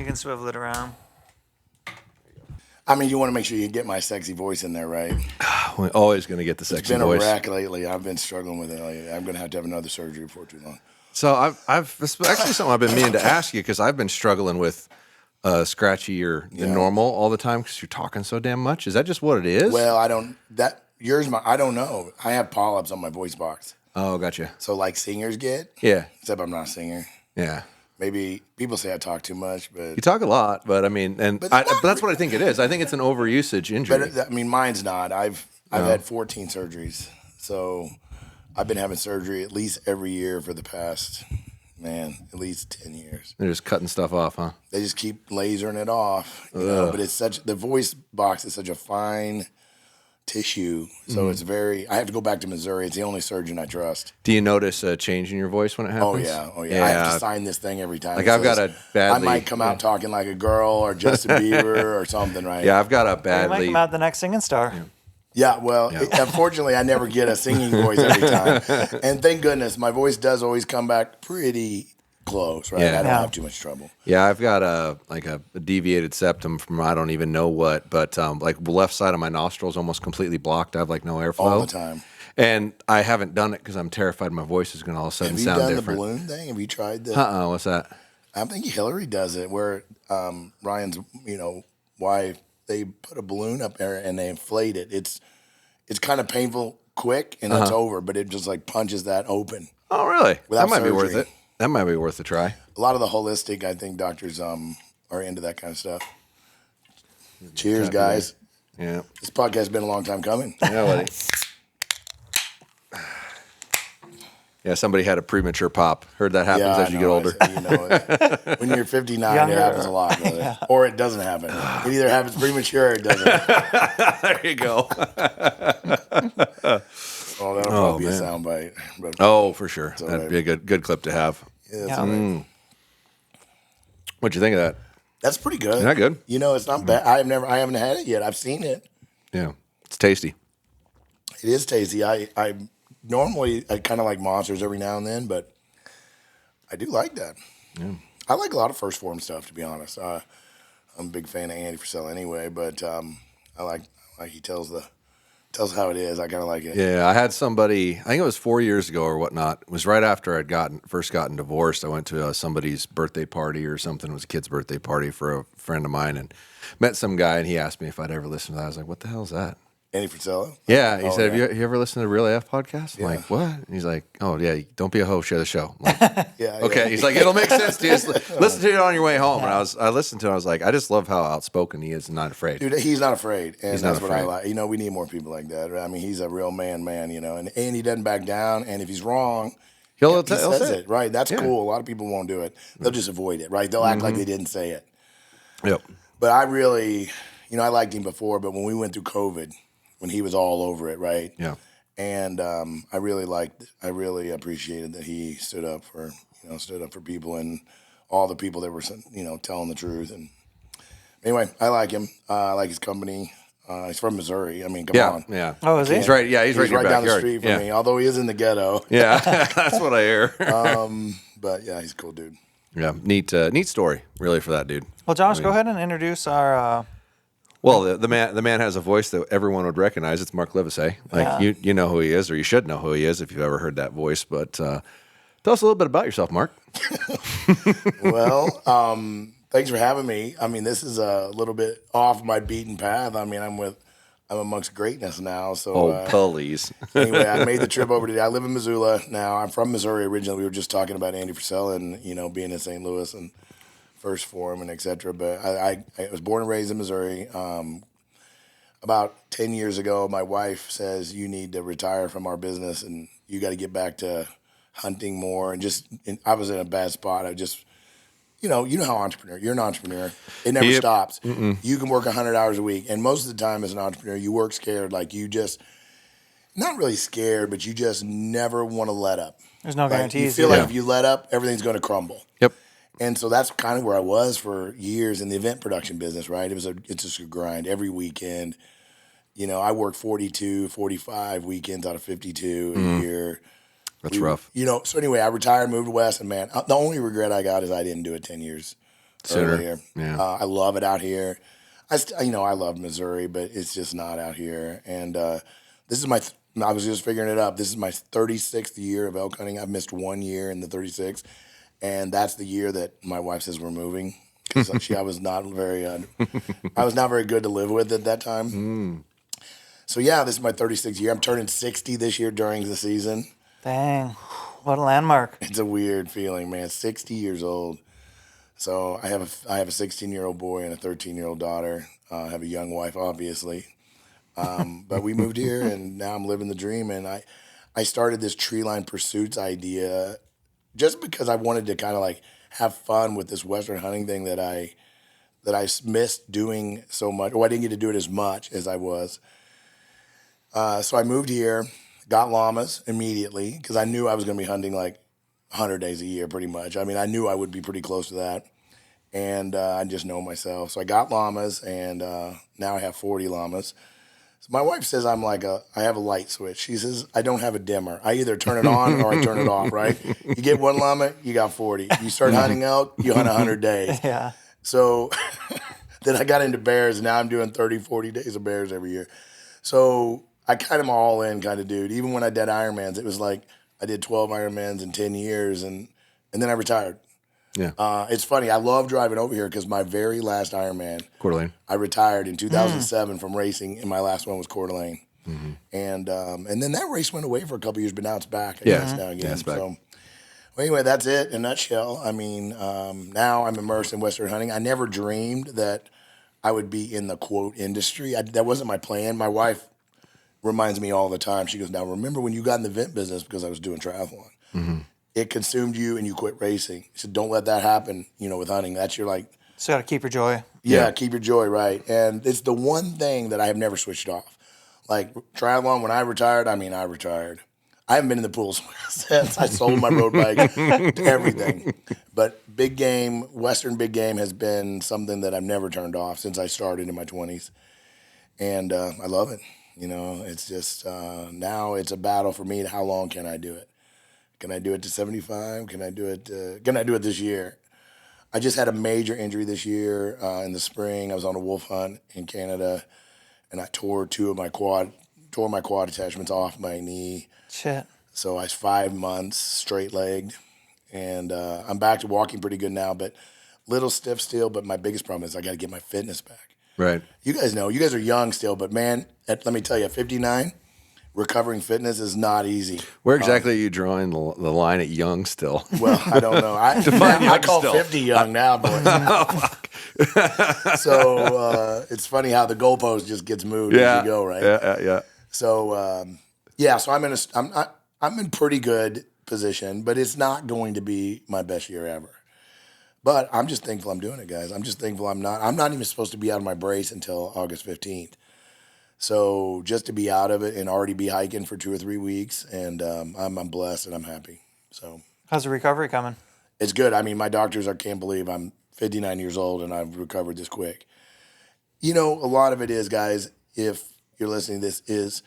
can swivel it around. I mean, you want to make sure you get my sexy voice in there, right? We're always going to get the sexy It's been voice. a wreck lately. I've been struggling with it lately. I'm going to have another surgery before too long. So it's actually something I've been meaning to ask you because I've been struggling with scratchier than normal all the time because you're talking so damn much. Is that just what it is? Well, I don't know. I have polyps on my voice box. Oh, gotcha. So like singers get. Yeah. Except I'm not a singer. Yeah. Maybe people say I talk too much, but You talk a lot, but I mean, but that's what I think it is. I think it's an overusage injury. But I mean, mine's not. I've had 14 surgeries, so I've been having surgery at least every year for the past, at least 10 years. They're just cutting stuff off, huh? They just keep lasering it off, you know. But the voice box is such a fine tissue, so it's very. I have to go back to Missouri. It's the only surgeon I trust. Do you notice a change in your voice when it happens? Oh yeah. I have to sign this thing every time. Like I've got a badly. I might come out talking like a girl or Justin Bieber or something, right? Yeah, I've got a You might badly. come out the next singing star. Yeah, well, unfortunately, I never get a singing voice every time. And thank goodness, my voice does always come back pretty close, right? Yeah. I don't have too much trouble. Yeah, I've got a deviated septum from I don't even know what, but like the left side of my nostril is almost completely blocked. I have like no airflow All the time. and I haven't done it because I'm terrified my voice is going to all of a sudden sound different. Have you done the balloon thing? Have you tried the? What's that? I think Hillary does it, where Ryan's wife, they put a balloon up there and they inflate it. It's kind of painful, quick, and it's over, but it just like punches that open. Oh, really? Without That might be worth surgery. it. That might be worth a try. A lot of the holistic, I think, doctors are into that kind of stuff. Cheers, guys. Yeah. This podcast has been a long time coming. Yeah, buddy. Yeah, somebody had a premature pop. Heard that happens as you get older. When you're 59, Younger. it happens a lot, brother. Or it doesn't happen. It either happens premature or it doesn't. There you go. Oh, that'll probably be a soundbite. But Oh, for sure. all That'd right. be a good clip to have. yeah, that's all right. What'd you think of that? That's pretty good. Isn't that good? It's not bad. I haven't had it yet. I've seen it. Yeah. It's tasty. It is tasty. I normally kind of like monsters every now and then, but I do like that. Yeah. I like a lot of first form stuff, to be honest. I'm a big fan of Andy Frisell anyway, but I like he tells how it is. I kind of like it. Yeah, I had somebody, I think it was 4 years ago or whatnot. It was right after I'd first gotten divorced. I went to somebody's birthday party or something. It was a kid's birthday party for a friend of mine and met some guy, and he asked me if I'd ever listened to that. I was like, what the hell is that? Andy Frisell? Yeah, he said, yeah. Have you ever listened to Real AF podcast? I'm Yeah. like, what? And he's like, oh, yeah, don't be a hoe, share the show. I'm like, Yeah. okay. Yeah. He's like, it'll make sense to you. Just listen to it on your way home. And I listened to it. I was like, I just love how outspoken he is and not afraid. Dude, he's not afraid, and He's not that's what I afraid. like. We need more people like that. I mean, he's a real man, and he doesn't back down. And if he's wrong, He'll he say says it. it. Right? That's Yeah. cool. A lot of people won't do it. They'll just avoid it. Right? They'll act like they didn't say it. Yep. But I really, I liked him before, but when we went through COVID, when he was all over it, right? Yeah. And I really appreciated that he stood up for people and all the people that were, telling the truth. And anyway, I like him. I like his company. He's from Missouri. I mean, come on. Yeah. Oh, is he? He's right. Yeah, he's right in your down the backyard. street from me, although he is in the ghetto. Yeah, that's what I hear. But yeah, he's a cool dude. Yeah, neat story, really, for that dude. Well, Josh, go ahead and introduce our. Well, the man has a voice that everyone would recognize. It's Mark Livesay. Like you know who he is, or you should know who he is if you've ever heard that voice. But tell us a little bit about yourself, Mark. Well, thanks for having me. I mean, this is a little bit off my beaten path. I mean, I'm amongst greatness now. So, Please. anyway, I made the trip over today. I live in Missoula now. I'm from Missouri originally. We were just talking about Andy Frisell and being in St. Louis and First Form and et cetera. But I was born and raised in Missouri. About 10 years ago, my wife says, you need to retire from our business and you got to get back to hunting more. And I was in a bad spot. I just, you know how you're an entrepreneur. It never stops. You can work 100 hours a week. And most of the time as an entrepreneur, you work scared. Like you just, not really scared, but you just never want to let up. There's no guarantees. You feel like if you let up, everything's going to crumble. Yep. And so that's kind of where I was for years in the event production business, right? It's just a grind every weekend. I worked 42, 45 weekends out of 52 a year. That's rough. So anyway, I retired, moved west, and man, the only regret I got is I didn't do it 10 years Sooner. earlier. Yeah. I love it out here. I love Missouri, but it's just not out here. And this is I was just figuring it up. This is my 36th year of elk hunting. I've missed 1 year in the 36th, and that's the year that my wife says we're moving because I was not very good to live with at that time. So yeah, this is my 36th year. I'm turning 60 this year during the season. Dang, what a landmark. It's a weird feeling, man. 60 years old. So I have a 16-year-old boy and a 13-year-old daughter. I have a young wife, obviously. But we moved here, and now I'm living the dream. And I started this treeline pursuits idea just because I wanted to kind of like have fun with this Western hunting thing that I missed doing so much. Or I didn't get to do it as much as I was. So I moved here, got llamas immediately because I knew I was going to be hunting like 100 days a year pretty much. I mean, I knew I would be pretty close to that. And I just know myself. So I got llamas, and now I have 40 llamas. So my wife says I have a light switch. She says I don't have a dimmer. I either turn it on or I turn it off, right? You get one llama, you got 40. You start hunting elk, you hunt 100 days. Yeah. So then I got into bears, and now I'm doing 30, 40 days of bears every year. So I kind of all in kind of dude. Even when I did Ironmans, it was like I did 12 Ironmans in 10 years, and then I retired. Yeah. It's funny. I love driving over here because my very last Ironman, Coeur d'Alene. I retired in 2007 from racing, and my last one was Coeur d'Alene. And then that race went away for a couple years, but now it's back. I guess now again. Yeah, it's back. So, well, anyway, that's it in a nutshell. I mean, now I'm immersed in Western hunting. I never dreamed that I would be in the quote industry. That wasn't my plan. My wife reminds me all the time. She goes, "Now remember when you got in the event business because I was doing triathlon." It consumed you and you quit racing. She said, don't let that happen, with hunting. That's your So got to keep your joy. yeah, keep your joy, right? And it's the one thing that I have never switched off. Like triathlon, when I retired, I retired. I haven't been in the pools since I sold my road bike, everything. But big game, Western big game has been something that I've never turned off since I started in my 20s. And I love it. It's just now it's a battle for me. How long can I do it? Can I do it to 75? Can I do it this year? I just had a major injury this year in the spring. I was on a wolf hunt in Canada, and I tore my quad attachments off my knee. Shit. So I was 5 months straight-legged, and I'm back to walking pretty good now, but little stiff still. But my biggest problem is I got to get my fitness back. Right. You guys know. You guys are young still, but man, let me tell you, at 59, recovering fitness is not easy. Where exactly are you drawing the line at young still? Well, I don't know. I call still. 50 young now, boys. So it's funny how the goalpost just gets moved as you go, right? Yeah. So so I'm in pretty good position, but it's not going to be my best year ever. But I'm just thankful I'm doing it, guys. I'm just thankful I'm not even supposed to be out of my brace until August 15th. So just to be out of it and already be hiking for 2 or 3 weeks, and I'm blessed and I'm happy. So How's the recovery coming? it's good. I mean, my doctors can't believe I'm 59 years old and I've recovered this quick. A lot of it is, guys, if you're listening to this, is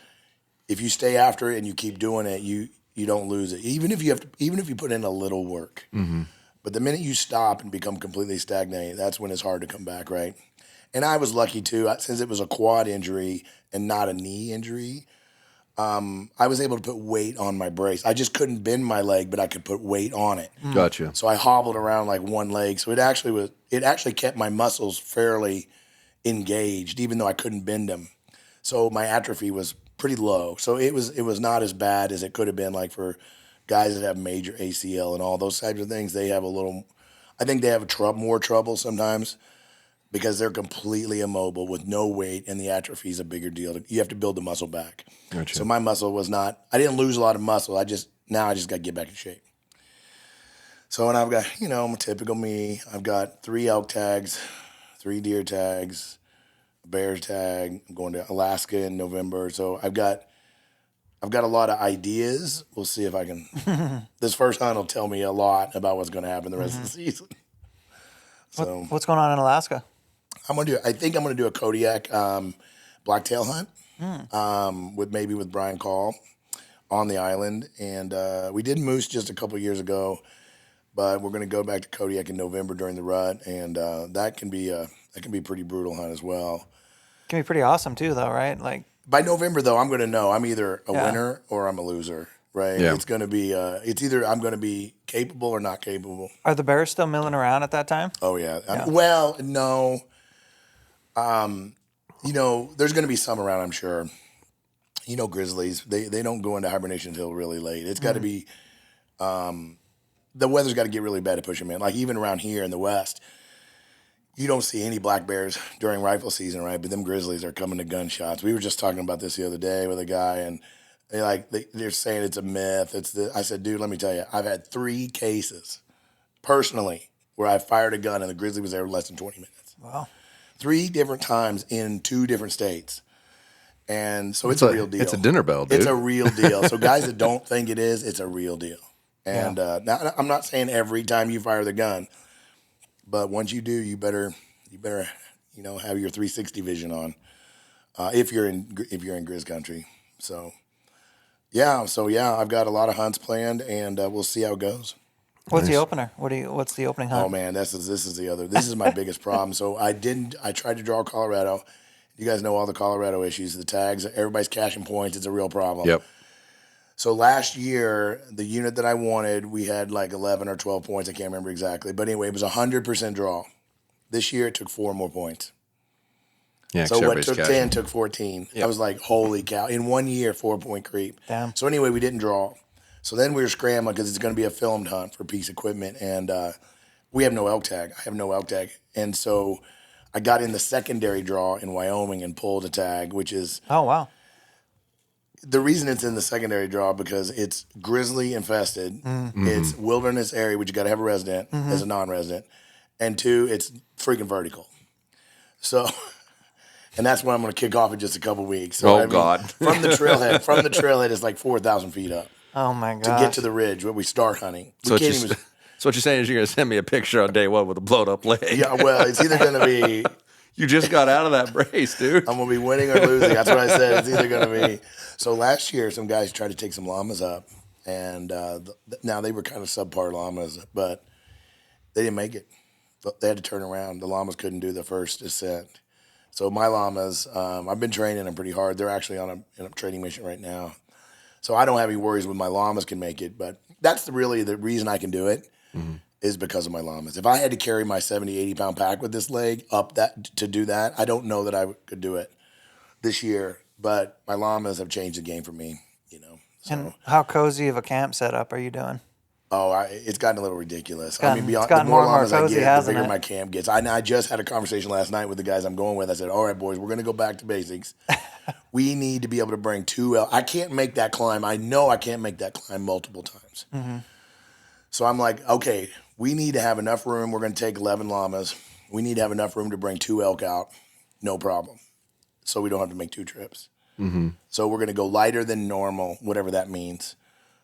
if you stay after it and you keep doing it, you don't lose it. Even if you put in a little work. But the minute you stop and become completely stagnated, that's when it's hard to come back, right? And I was lucky too, since it was a quad injury and not a knee injury. I was able to put weight on my brace. I just couldn't bend my leg, but I could put weight on it. Gotcha. So I hobbled around like one leg. So it actually kept my muscles fairly engaged, even though I couldn't bend them. So my atrophy was pretty low. So it was not as bad as it could have been, like for guys that have major ACL and all those types of things. They have I think they have more trouble sometimes, because they're completely immobile with no weight, and the atrophy is a bigger deal. You have to build the muscle back. Gotcha. So my muscle was not, I didn't lose a lot of muscle. I just got to get back in shape. So, and I've got, I'm a typical me. I've got 3 elk tags, 3 deer tags, a bear tag. I'm going to Alaska in November. So I've got a lot of ideas. We'll see if I can, this first hunt will tell me a lot about what's going to happen the rest of the season. So What's going on in Alaska? I think I'm gonna do a Kodiak blacktail hunt with Brian Call on the island, and we did moose just a couple of years ago, but we're going to go back to Kodiak in November during the rut, and that can be a pretty brutal hunt as well. Can be pretty awesome too, though, right? Like By November, though, I'm going to know I'm either a Yeah. winner or I'm a loser, right? Yeah. It's going to be it's either I'm going to be capable or not capable. are the bears still milling around at that time? Oh yeah. Yeah. Well, no. There's going to be some around, I'm sure. Grizzlies, they don't go into hibernation until really late. It's got to be the weather's got to get really bad to push them in. Like even around here in the West, you don't see any black bears during rifle season, right? But them grizzlies are coming to gunshots. We were just talking about this the other day with a guy, and they're saying it's a myth. I said, dude, let me tell you, I've had 3 cases personally where I fired a gun and the grizzly was there in less than 20 minutes. Wow. 3 different times in 2 different states. And so it's a real deal. It's a dinner bell, dude. It's a real deal. So guys that don't think it is, it's a real deal. And now I'm not saying every time you fire the gun, but once you do, you better have your 360 vision on if you're in Grizz country. So I've got a lot of hunts planned, and we'll see how it goes. What's the opener? What's the opening hunt? Oh man, this is my biggest problem. So I tried to draw Colorado. You guys know all the Colorado issues, the tags, everybody's cashing points. It's a real problem. Yep. So last year, the unit that I wanted, we had like 11 or 12 points. I can't remember exactly. But anyway, it was 100% draw. This year, it took 4 more points. Yeah, So what took 10 took 14. Yep. I was like, holy cow. In 1 year, 4-point creep. Damn. So anyway, we didn't draw. So then we were scrambling because it's going to be a filmed hunt for piece equipment. And we have no elk tag. I have no elk tag. And so I got in the secondary draw in Wyoming and pulled a tag, which is Oh wow. the reason it's in the secondary draw because it's grizzly infested. It's wilderness area, which you got to have a resident as a non-resident. And 2, it's freaking vertical. So, and that's when I'm going to kick off in just a couple weeks. So, God. From the trailhead, it's like 4,000 feet up Oh my to god. get to the ridge where we start hunting. So what you're saying is you're going to send me a picture on day 1 with a blowed up leg. Yeah, well, it's either going to be You just got out of that brace, dude. I'm going to be winning or losing. That's what I said. It's either going to be. So last year, some guys tried to take some llamas up, and now they were kind of subpar llamas, but they didn't make it. They had to turn around. The llamas couldn't do the first ascent. So my llamas, I've been training them pretty hard. They're actually on a training mission right now. So I don't have any worries when my llamas can make it, but that's really the reason I can do it is because of my llamas. If I had to carry my 70, 80-pound pack with this leg up to do that, I don't know that I could do it this year. But my llamas have changed the game for me, So. And how cozy of a camp setup are you doing? Oh, it's gotten a little ridiculous. gotten The more more and more llamas I cozy, get, the hasn't bigger it? my camp gets. I just had a conversation last night with the guys I'm going with. I said, all right, boys, we're going to go back to basics. We need to be able to bring 2 elk. I can't make that climb. I know I can't make that climb multiple times. So I'm like, okay, we need to have enough room. We're going to take 11 llamas. We need to have enough room to bring 2 elk out. No problem. So we don't have to make 2 trips. So we're going to go lighter than normal, whatever that means.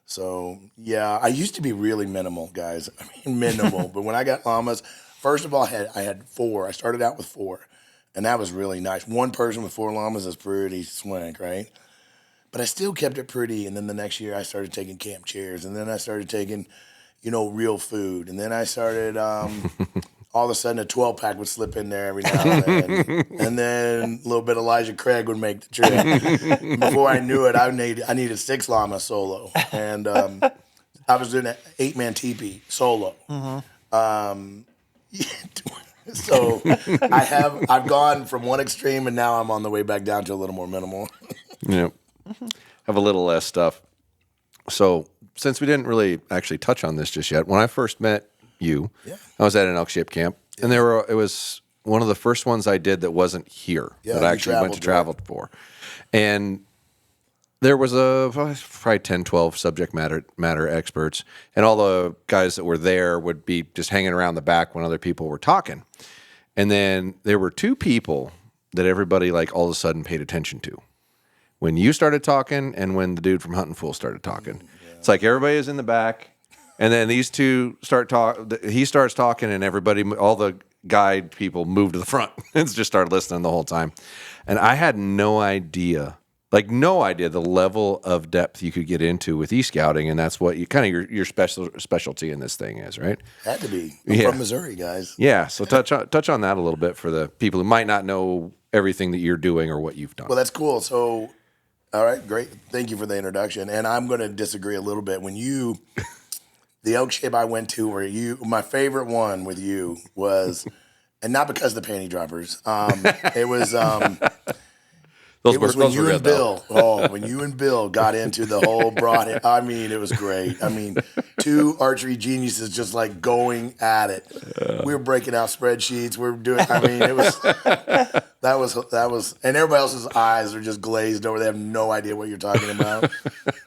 So, yeah, I used to be really minimal, guys. I mean, minimal. But when I got llamas, first of all, I had 4. I started out with 4, and that was really nice. 1 person with 4 llamas is pretty swank, right? But I still kept it pretty. And then the next year, I started taking camp chairs, and then I started taking, real food. And then I started, all of a sudden, a 12-pack would slip in there every now and then. And then a little bit of Elijah Craig would make the trip. Before I knew it, I needed 6 llamas solo. And I was doing an 8-man teepee solo. So I've gone from one extreme, and now I'm on the way back down to a little more minimal. Yep. Have a little less stuff. So since we didn't really actually touch on this just yet, when I first met you, I was at an elk shape camp, and it was one of the first ones I did that wasn't here, that I actually went to travel for. And there was probably 10, 12 subject matter experts, and all the guys that were there would be just hanging around the back when other people were talking. And then there were 2 people that everybody all of a sudden paid attention to. When you started talking and when the dude from Hunting Fool started talking. It's like everybody is in the back, and then these 2 start he starts talking, and everybody, all the guide people, moved to the front and just started listening the whole time. And I had no idea like no idea the level of depth you could get into with e-scouting, and that's what you kind of your specialty in this thing is, right? Had to be. I'm from Missouri, guys. Yeah. So touch on that a little bit for the people who might not know everything that you're doing or what you've done. Well, that's cool. So, all right, great. Thank you for the introduction. And I'm going to disagree a little bit. When you, the elk shape I went to, where my favorite one with you was, and not because of the panty droppers. It was. It was when you and Bill, when you and Bill got into the whole broad. I mean, it was great. I mean, two archery geniuses just like going at it. We were breaking out spreadsheets. We were doing. I mean, it was that was, and everybody else's eyes are just glazed over. They have no idea what you're talking about.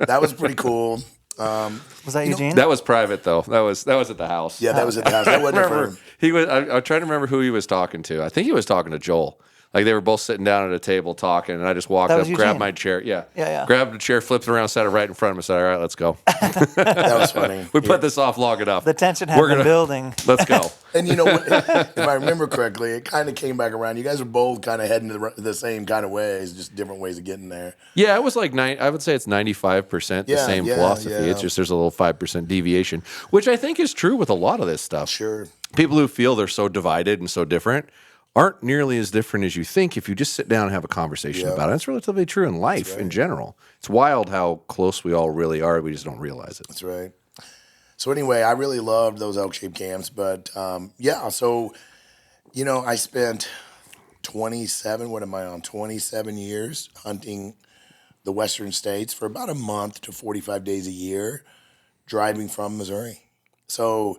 That was pretty cool. Was that Eugene? That was private though. That was at the house. Yeah, that was at the house. That wasn't for him. He was. I'm trying to remember who he was talking to. I think he was talking to Joel. Like they were both sitting down at a table talking, and I just walked up, grabbed my chair. Yeah. Grabbed a chair, flipped it around, sat it right in front of him, and said, "All right, let's go." That was funny. We put this off long enough. The tension had been building. Let's go. And you know what? If I remember correctly, it kind of came back around. You guys are both kind of heading the same kind of ways, just different ways of getting there. Yeah, it was like I would say it's 95% the same philosophy. Yeah. It's just there's a little 5% deviation, which I think is true with a lot of this stuff. Sure. People who feel they're so divided and so different aren't nearly as different as you think if you just sit down and have a conversation about it. It's relatively true in life in general. It's wild how close we all really are. We just don't realize it. That's right. So anyway, I really loved those elk-shaped camps. But, so, I spent 27 years hunting the western states for about a month to 45 days a year, driving from Missouri. So,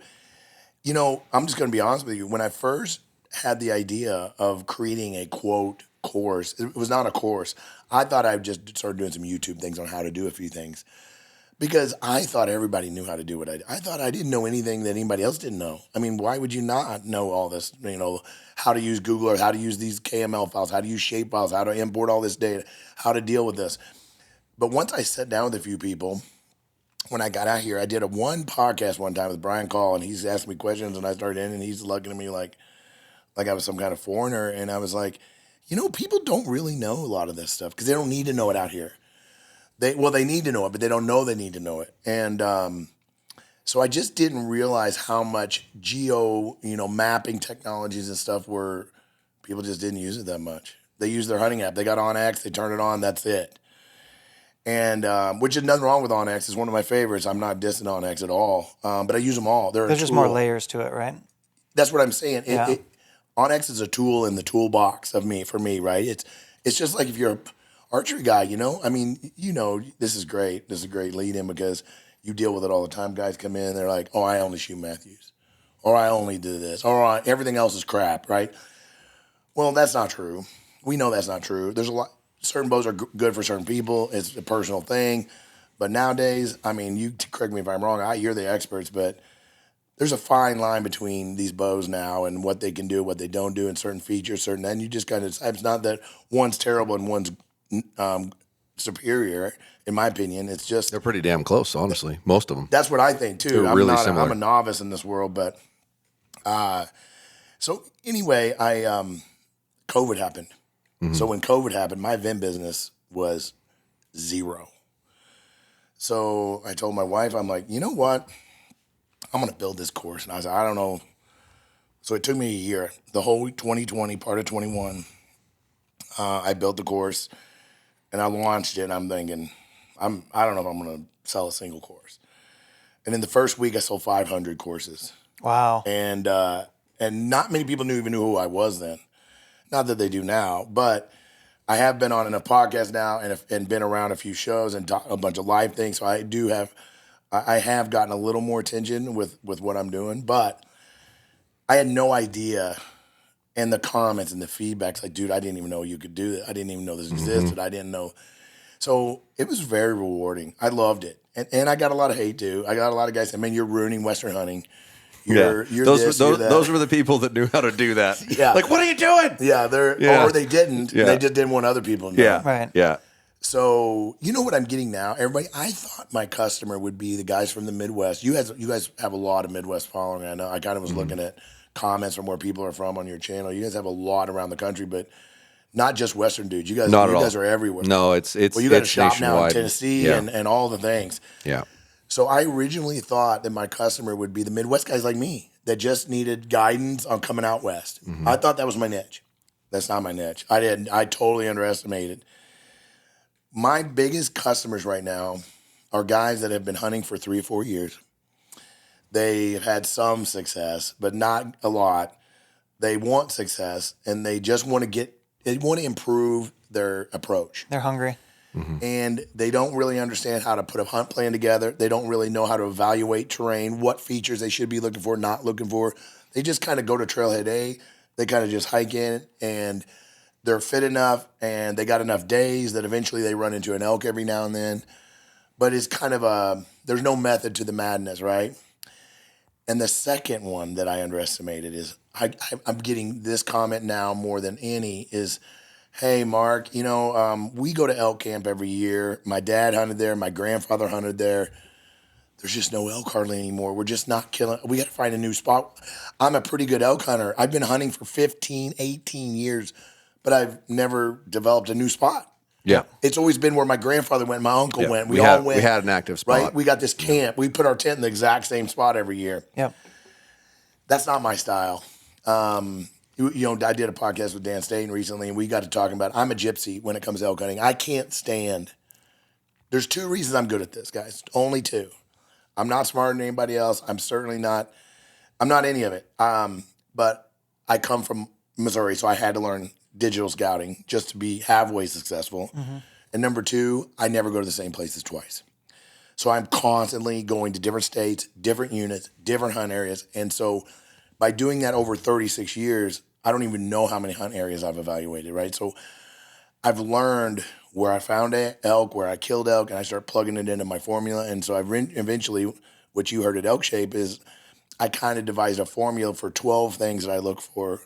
I'm just going to be honest with you. When I first had the idea of creating a quote course, it was not a course. I thought I would just start doing some YouTube things on how to do a few things because I thought everybody knew how to do what I did. I thought I didn't know anything that anybody else didn't know. I mean, why would you not know all this? How to use Google or how to use these KML files, how to use shape files, how to import all this data, how to deal with this. But once I sat down with a few people, when I got out here, I did one podcast one time with Brian Call, and he's asking me questions, and I started in, and he's looking at me like I was some kind of foreigner. And I was like, people don't really know a lot of this stuff because they don't need to know it out here. They need to know it, but they don't know they need to know it. And so I just didn't realize how much mapping technologies and stuff people just didn't use it that much. They use their hunting app. They got OnX. They turn it on. That's it. And which is nothing wrong with OnX. It's one of my favorites. I'm not dissing OnX at all. But I use them all. There's just more layers to it, right? That's what I'm saying. Yeah. OnX is a tool in the toolbox for me, right? It's just like if you're an archery guy, I mean, this is great. This is a great lead in because you deal with it all the time. Guys come in, they're like, oh, I only shoot Matthews. Or I only do this. Or everything else is crap, right? Well, that's not true. We know that's not true. There's a lot. Certain bows are good for certain people. It's a personal thing. But nowadays, I mean, you correct me if I'm wrong. You're the experts, but there's a fine line between these bows now and what they can do, what they don't do, and certain features, and you just kind of, it's not that one's terrible and one's superior, in my opinion. It's just. They're pretty damn close, honestly. Most of them. That's what I think, too. They're really similar. I'm a novice in this world, but. So anyway, COVID happened. Mm-hmm. So when COVID happened, my event business was zero. So I told my wife, I'm like, you know what? I'm going to build this course. And I said, I don't know. So it took me a year, the whole 2020, part of 21. I built the course and I launched it. And I'm thinking, I don't know if I'm going to sell a single course. And in the first week, I sold 500 courses. Wow. And not many people even knew who I was then. Not that they do now, but I have been on enough podcasts now and been around a few shows and a bunch of live things. So I have gotten a little more attention with what I'm doing, but I had no idea. And the comments and the feedback's like, dude, I didn't even know you could do that. I didn't even know this existed. Mm-hmm. I didn't know. So it was very rewarding. I loved it. And I got a lot of hate too. I got a lot of guys saying, man, you're ruining Western hunting. You're those were the people that knew how to do that. Yeah. Like, what are you doing? Yeah, or they didn't. Yeah. They just didn't want other people to know. Yeah. Right. Yeah. So you know what I'm getting now? Everybody, I thought my customer would be the guys from the Midwest. You guys have a lot of Midwest following. I know. I kind of was looking at comments from where people are from on your channel. You guys have a lot around the country, but not just Western dudes. You guys, Not at all. guys are everywhere. No, it's well, you got a it's shop now in nationwide. Tennessee Yeah. and all the things. Yeah. So I originally thought that my customer would be the Midwest guys like me that just needed guidance on coming out west. I thought that was my niche. That's not my niche. I totally underestimated. My biggest customers right now are guys that have been hunting for 3 or 4 years. They've had some success, but not a lot. They want success, and they just want to improve their approach. They're hungry. And they don't really understand how to put a hunt plan together. They don't really know how to evaluate terrain, what features they should be looking for, not looking for. They just kind of go to trailhead A. They kind of just hike in, and they're fit enough, and they got enough days that eventually they run into an elk every now and then. But it's kind of there's no method to the madness, right? And the second one that I underestimated is I'm getting this comment now more than any is, hey, Mark, we go to elk camp every year. My dad hunted there. My grandfather hunted there. There's just no elk hardly anymore. We're just not killing. We got to find a new spot. I'm a pretty good elk hunter. I've been hunting for 15, 18 years, but I've never developed a new spot. Yeah. It's always been where my grandfather went, my uncle went. We had, all went. We had an active spot. Right? We got this camp. We put our tent in the exact same spot every year. Yep. That's not my style. I did a podcast with Dan Staten recently, and we got to talking about I'm a gypsy when it comes to elk hunting. I can't stand. There's 2 reasons I'm good at this, guys. Only 2. I'm not smarter than anybody else. I'm not any of it. But I come from Missouri, so I had to learn digital scouting just to be halfway successful. And number 2, I never go to the same places twice. So I'm constantly going to different states, different units, different hunt areas. And so by doing that over 36 years, I don't even know how many hunt areas I've evaluated, right? So I've learned where I found elk, where I killed elk, and I start plugging it into my formula. And so eventually, what you heard at Elk Shape is I kind of devised a formula for 12 things that I look for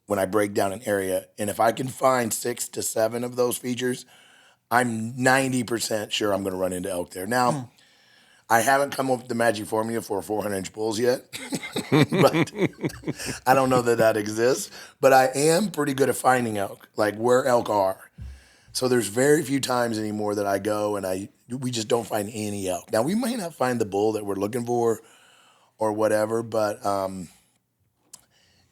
when I break down an area. And if I can find 6 to 7 of those features, I'm 90% sure I'm going to run into elk there. Now, I haven't come up with the magic formula for 400-inch bulls yet, but I don't know that exists. But I am pretty good at finding elk, like where elk are. So there's very few times anymore that I go and we just don't find any elk. Now, we might not find the bull that we're looking for or whatever, but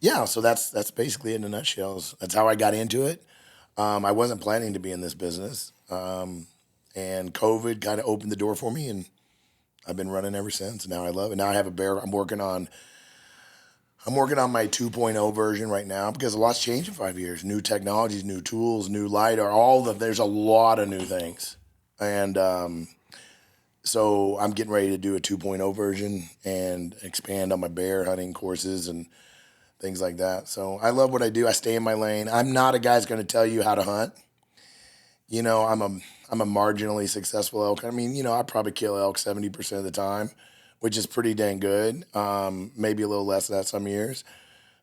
yeah, so that's basically it in a nutshell. That's how I got into it. I wasn't planning to be in this business, and COVID kind of opened the door for me, and I've been running ever since. Now I love it. Now I have a bear. I'm working on my 2.0 version right now because a lot's changed in 5 years. New technologies, new tools, new LiDAR, there's a lot of new things. And so I'm getting ready to do a 2.0 version and expand on my bear hunting courses and things like that. So I love what I do. I stay in my lane. I'm not a guy that's going to tell you how to hunt. I'm a marginally successful elk. I mean, I probably kill elk 70% of the time, which is pretty dang good. Maybe a little less than that some years.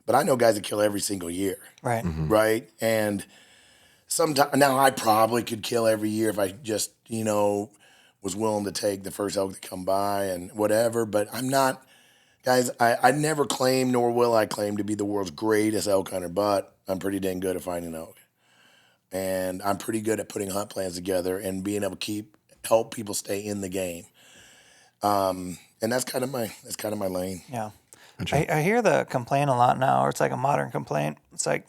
But I know guys that kill every single year. Right. Right? And sometimes now I probably could kill every year if I just, was willing to take the first elk to come by and whatever. But I'm not, guys, I never claim nor will I claim to be the world's greatest elk hunter, but I'm pretty dang good at finding elk. And I'm pretty good at putting hunt plans together and being able to help people stay in the game. And that's kind of my lane. Yeah. I hear the complaint a lot now, or it's like a modern complaint. It's like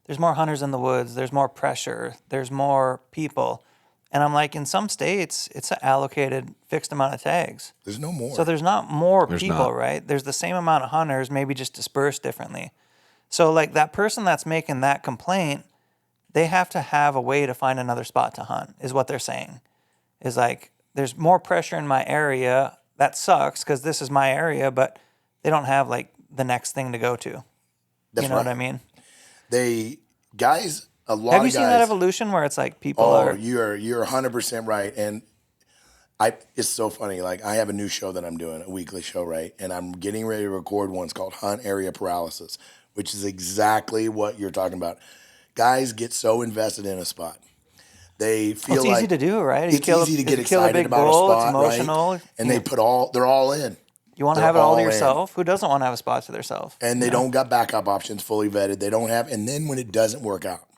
there's more hunters in the woods, there's more pressure, there's more people. And I'm like, in some states, it's an allocated fixed amount of tags. There's no more. So there's not more There's people, not. right? There's the same amount of hunters, maybe just dispersed differently. So like that person that's making that complaint, they have to have a way to find another spot to hunt, is what they're saying. Is like, there's more pressure in my area. That sucks because this is my area, but they don't have like the next thing to go to. That's you know right. what I mean? A lot Have of you seen guys, that evolution where it's like people are... you're 100% right. And it's so funny. Like I have a new show that I'm doing, a weekly show, right? And I'm getting ready to record one. It's called Hunt Area Paralysis, which is exactly what you're talking about. Guys get so invested in a spot. They feel it's like easy to do, right? It's easy to get kill a excited big about bull, a spot, it's emotional. right? And Yeah. they're all in. You want to They're have it all to in. yourself? Who doesn't want to have a spot to themselves? And they don't got backup options fully vetted. They don't have, and then when it doesn't work out,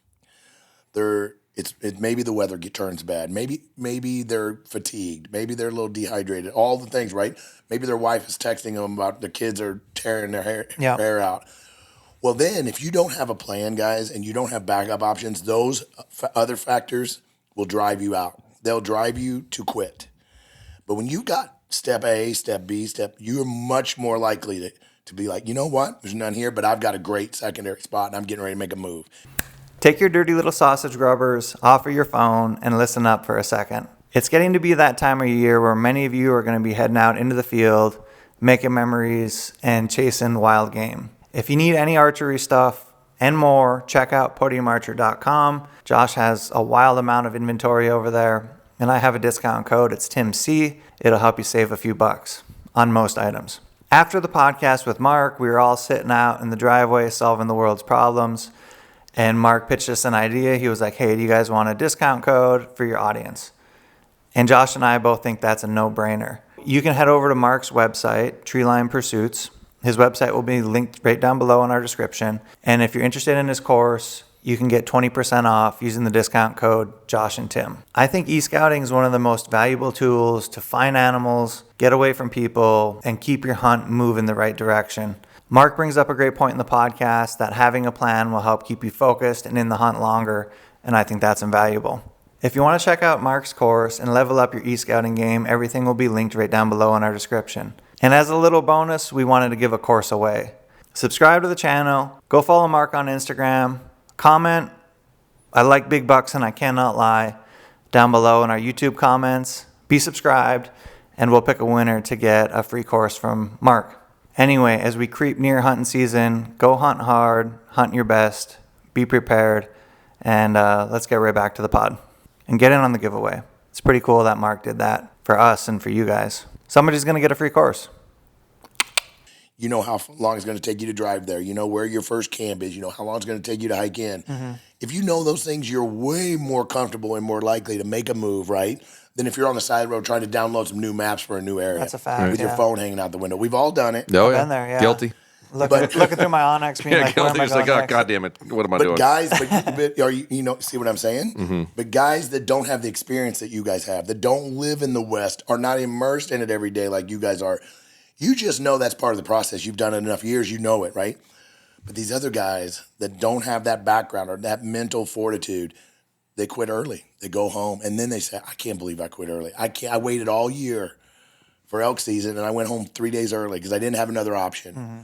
maybe the weather turns bad. Maybe they're fatigued. Maybe they're a little dehydrated. All the things, right? Maybe their wife is texting them about the kids are tearing their hair out. Well, then if you don't have a plan, guys, and you don't have backup options, those other factors will drive you out. They'll drive you to quit. But when you got step A, step B, you're much more likely to be like, you know what? There's none here, but I've got a great secondary spot, and I'm getting ready to make a move. Take your dirty little sausage grubbers off of your phone and listen up for a second. It's getting to be that time of year where many of you are going to be heading out into the field, making memories, and chasing wild game. If you need any archery stuff and more, check out podiumarcher.com. Josh has a wild amount of inventory over there, and I have a discount code. It's TimC. It'll help you save a few bucks on most items. After the podcast with Mark, we were all sitting out in the driveway solving the world's problems. And Mark pitched us an idea. He was like, hey, do you guys want a discount code for your audience? And Josh and I both think that's a no-brainer. You can head over to Mark's website, Treeline Pursuits. His website will be linked right down below in our description. And if you're interested in his course, you can get 20% off using the discount code Josh and Tim. I think e-scouting is one of the most valuable tools to find animals, get away from people, and keep your hunt moving the right direction. Mark brings up a great point in the podcast that having a plan will help keep you focused and in the hunt longer, and I think that's invaluable. If you want to check out Mark's course and level up your e-scouting game, everything will be linked right down below in our description. And as a little bonus, we wanted to give a course away. Subscribe to the channel, go follow Mark on Instagram, comment, I like big bucks and I cannot lie, down below in our YouTube comments, be subscribed, and we'll pick a winner to get a free course from Mark. Anyway, as we creep near hunting season, go hunt hard, hunt your best, be prepared, and let's get right back to the pod and get in on the giveaway. It's pretty cool that Mark did that for us and for you guys. Somebody's going to get a free course. You know how long it's going to take you to drive there. You know where your first camp is. You know how long it's going to take you to hike in. Mm-hmm. If you know those things, you're way more comfortable and more likely to make a move, right? Than if you're on the side of the road trying to download some new maps for a new area. That's a fact. With your phone hanging out the window. We've all done it. Oh, I've yeah. been there, yeah. Guilty. Looking through my Onyx, being like, where am I Guilty. It's going like, oh, next? God damn it. What am I doing? Guys, are you know, see what I'm saying? Mm-hmm. But guys that don't have the experience that you guys have, that don't live in the West, are not immersed in it every day like you guys are, you just know that's part of the process. You've done it enough years, you know it, right? But these other guys that don't have that background or that mental fortitude, they quit early. They go home, and then they say, I can't believe I quit early. I waited all year for elk season, and I went home 3 days early because I didn't have another option. Mm-hmm.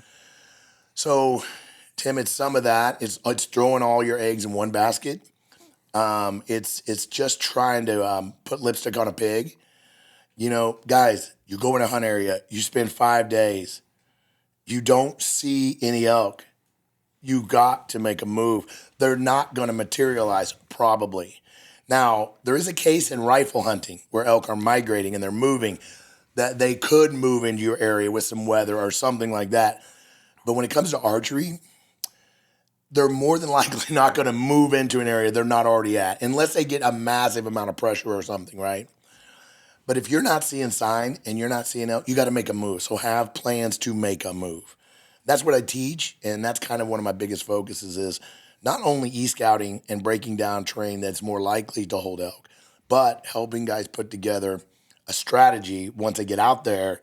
So, Tim, it's some of that. It's throwing all your eggs in one basket. It's just trying to put lipstick on a pig. You know, guys, you go in a hunt area, you spend 5 days, you don't see any elk. You got to make a move. They're not going to materialize, probably. Now, there is a case in rifle hunting where elk are migrating and they're moving, that they could move into your area with some weather or something like that. But when it comes to archery, they're more than likely not going to move into an area they're not already at, unless they get a massive amount of pressure or something, right? But if you're not seeing sign and you're not seeing elk, you got to make a move. So have plans to make a move. That's what I teach, and that's kind of one of my biggest focuses is not only e-scouting and breaking down terrain that's more likely to hold elk, but helping guys put together a strategy once they get out there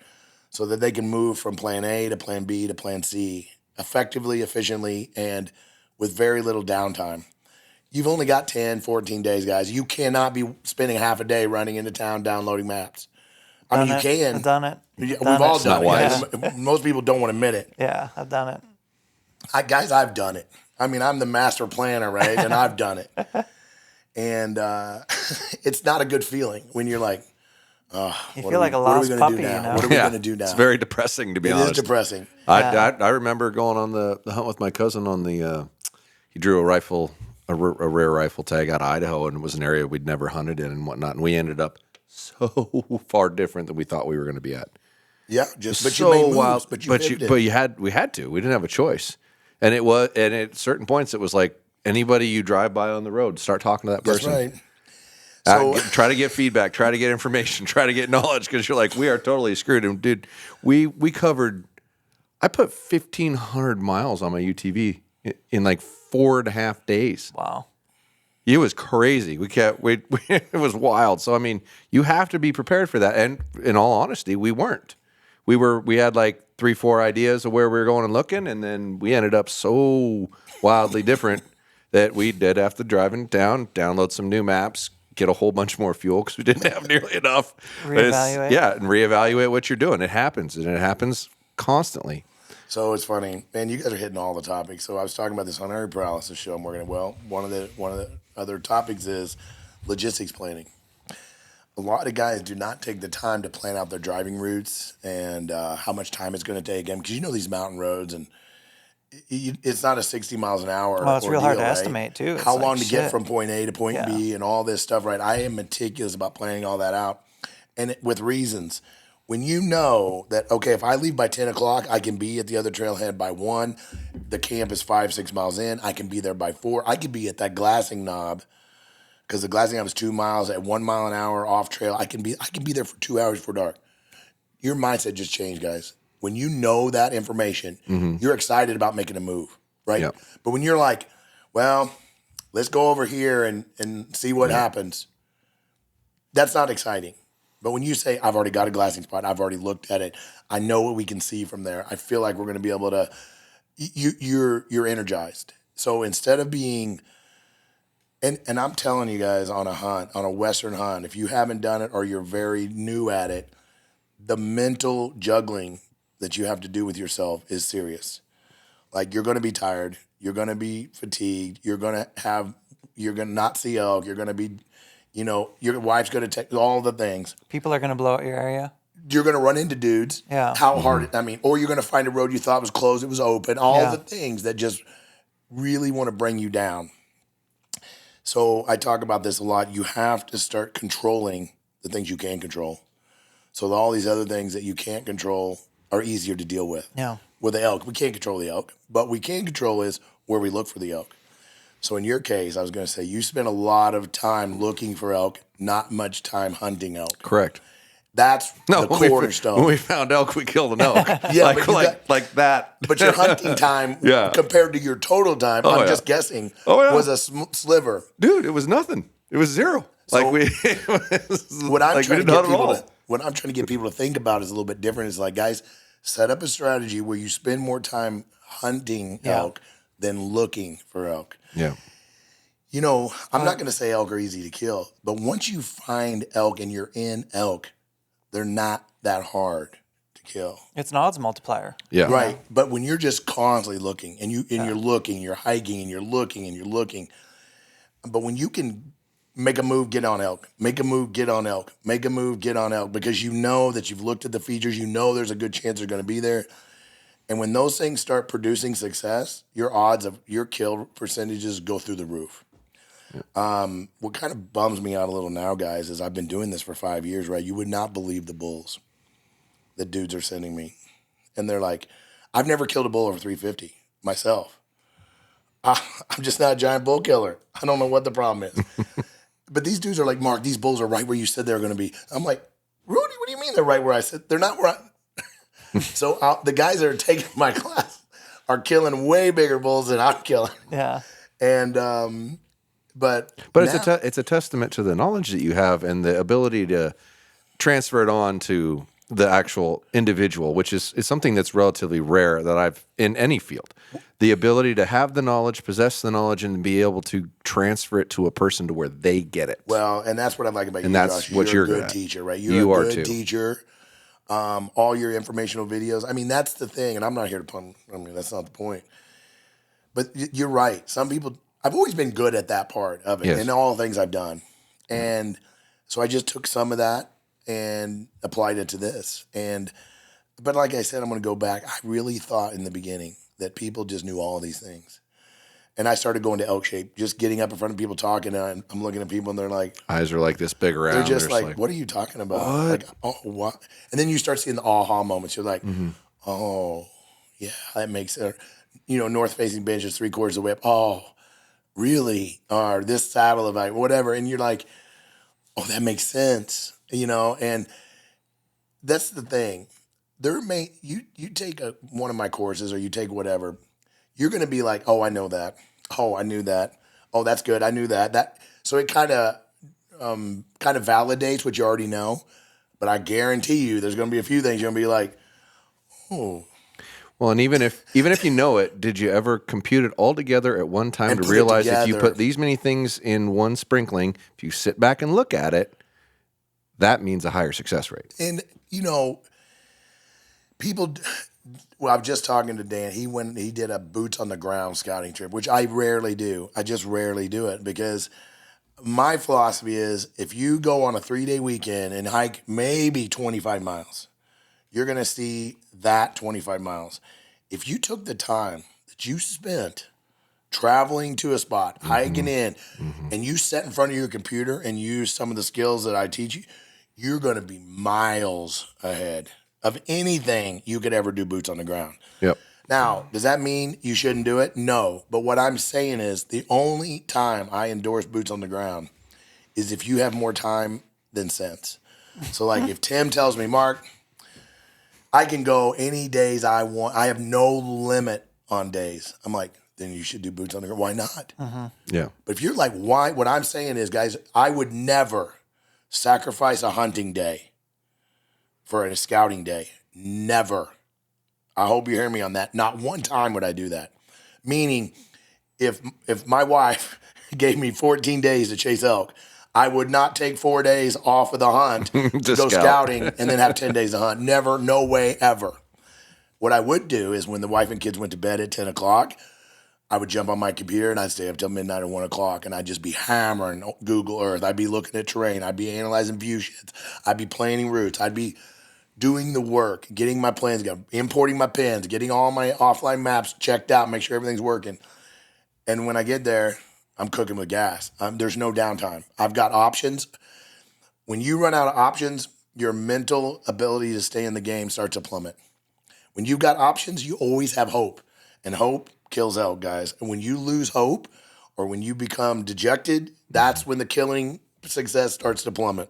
so that they can move from plan A to plan B to plan C effectively, efficiently, and with very little downtime. You've only got 10, 14 days, guys. You cannot be spending half a day running into town downloading maps. I mean, you can. I've done it. We've all done it. Yeah. Most people don't want to admit it. Yeah, I've done it. I've done it. I mean, I'm the master planner, right? And I've done it. And it's not a good feeling when you're like, you feel like a lost puppy, you know? What are we going to do now? It's very depressing, to be honest. It is depressing. I remember going on the hunt with my cousin on the, he drew a rare rifle tag out of Idaho, and it was an area we'd never hunted in and whatnot. And we ended up so far different than we thought we were going to be at. Yeah, but you made moves, we had to. We didn't have a choice. And at certain points it was like anybody you drive by on the road, start talking to that person. That's right. So, try to get feedback, try to get information, try to get knowledge, because you're like, we are totally screwed. And dude, I put 1,500 miles on my UTV in like 4.5 days. Wow. It was crazy. It was wild. So I mean, you have to be prepared for that. And in all honesty, we weren't. We had like 3-4 ideas of where we were going and looking, and then we ended up so wildly different that we did have to drive in town, download some new maps, get a whole bunch more fuel because we didn't have nearly enough. Reevaluate. And reevaluate what you're doing. It happens, and it happens constantly. So it's funny, man. You guys are hitting all the topics. So I was talking about this hunter paralysis show I'm working at. Well, one of the other topics is logistics planning. A lot of guys do not take the time to plan out their driving routes and how much time it's going to take them, because you know these mountain roads, and it's not a 60 miles an hour. Well, it's real hard to right? estimate too. It's How like, long to get shit. from point A to point B and all this stuff, right? I am meticulous about planning all that out, and with reasons. When you know that, okay, if I leave by 10 o'clock, I can be at the other trailhead by 1. The camp is 5-6 miles in. I can be there by 4. I could be at that glassing knob, because the glassing knob is 2 miles at 1 mile an hour off trail. I can be there for 2 hours before dark. Your mindset just changed, guys. When you know that information, you're excited about making a move, right? Yep. But when you're like, well, let's go over here and see what happens, that's not exciting. But when you say, I've already got a glassing spot, I've already looked at it, I know what we can see from there, I feel like we're going to be able to, you're energized. So instead of being, and I'm telling you guys, on a hunt, on a Western hunt, if you haven't done it or you're very new at it, the mental juggling that you have to do with yourself is serious. Like, you're going to be tired, you're going to be fatigued, you're going to not see elk, you're going to be, your wife's going to take all the things. People are going to blow out your area. You're going to run into dudes. Yeah. How hard, or you're going to find a road you thought was closed, it was open. All the things that just really want to bring you down. So I talk about this a lot. You have to start controlling the things you can control. So all these other things that you can't control are easier to deal with. Yeah. With the elk, we can't control the elk. But we can control is where we look for the elk. So in your case, I was going to say, you spent a lot of time looking for elk, not much time hunting elk. Correct. That's the cornerstone. When we found elk, we killed an elk. Yeah, like that. But your hunting time compared to your total time, I'm just guessing, was a sliver. Dude, it was nothing. It was zero. So what I'm like trying to get people to think about is a little bit different. It's like, guys, set up a strategy where you spend more time hunting elk than looking for elk. Yeah. I'm not going to say elk are easy to kill, but once you find elk and you're in elk, they're not that hard to kill. It's an odds multiplier. Yeah. Right. But when you're just constantly looking and you're looking, you're hiking and you're looking and you're looking. But when you can make a move, get on elk, make a move, get on elk, make a move, get on elk, because you know that you've looked at the features, you know there's a good chance they're going to be there. And when those things start producing success, your odds of your kill percentages go through the roof. What kind of bums me out a little now, guys, is I've been doing this for 5 years, right? You would not believe the bulls that dudes are sending me. And they're like, I've never killed a bull over 350 myself. I'm just not a giant bull killer. I don't know what the problem is. But these dudes are like, Mark, these bulls are right where you said they were going to be. I'm like, Rudy, what do you mean they're right where I said? They're not where I... So the guys that are taking my class are killing way bigger bulls than I'm killing. Yeah. And... But it's a testament to the knowledge that you have and the ability to transfer it on to the actual individual, which is something that's relatively rare that I've in any field. The ability to have the knowledge, possess the knowledge, and be able to transfer it to a person to where they get it. Well, and that's what I like about you, and that's Josh. what you're a good at. teacher, right? You a are good too. teacher. All your informational videos. I mean, that's the thing. And I'm not here to pun. I mean, that's not the point. But you're right. Some people... I've always been good at that part of it in all the things I've done. And so I just took some of that and applied it to this. But like I said, I'm going to go back. I really thought in the beginning that people just knew all these things. And I started going to elk shape, just getting up in front of people talking. And I'm looking at people and they're like... Eyes are like this big around. They're just like, what are you talking about? What? Like, oh, what? And then you start seeing the aha moments. You're like, oh, yeah, that makes sense. North-facing bench is 3/4 of the whip. Oh, really? Or this saddle of whatever. And you're like, oh, that makes sense. And that's the thing. You take one of my courses or you take whatever, you're going to be like, oh, I know that. Oh, I knew that. Oh, that's good. I knew that. So it kind of validates what you already know. But I guarantee you, there's going to be a few things you're going to be like, oh. Well, and even if you know it, did you ever compute it all together at one time And to put it realize if you together. put these many things in one sprinkling, if you sit back and look at it, that means a higher success rate? And, people, well, I was just talking to Dan. He did a boots on the ground scouting trip, which I rarely do. I just rarely do it because my philosophy is if you go on a 3-day weekend and hike maybe 25 miles, you're going to see that 25 miles. If you took the time that you spent traveling to a spot, hiking in, and you sat in front of your computer and use some of the skills that I teach you, you're going to be miles ahead of anything you could ever do boots on the ground. Yep. Now, does that mean you shouldn't do it? No. But what I'm saying is the only time I endorse boots on the ground is if you have more time than sense. So like if Tim tells me, Mark, I can go any days I want. I have no limit on days. I'm like, then you should do boots on the ground. Why not? Yeah. But if you're like, why? What I'm saying is, guys, I would never sacrifice a hunting day for a scouting day. Never. I hope you hear me on that. Not one time would I do that. Meaning, if my wife gave me 14 days to chase elk, I would not take 4 days off of the hunt to go scouting and then have 10 days to hunt. Never, no way, ever. What I would do is when the wife and kids went to bed at 10 o'clock, I would jump on my computer and I'd stay up till midnight or 1 o'clock and I'd just be hammering Google Earth. I'd be looking at terrain. I'd be analyzing view sheds. I'd be planning routes. I'd be doing the work, getting my plans together, importing my pins, getting all my offline maps checked out, make sure everything's working. And when I get there, I'm cooking with gas. There's no downtime. I've got options. When you run out of options, your mental ability to stay in the game starts to plummet. When you've got options, you always have hope. And hope kills elk, guys. And when you lose hope or when you become dejected, that's when the killing success starts to plummet.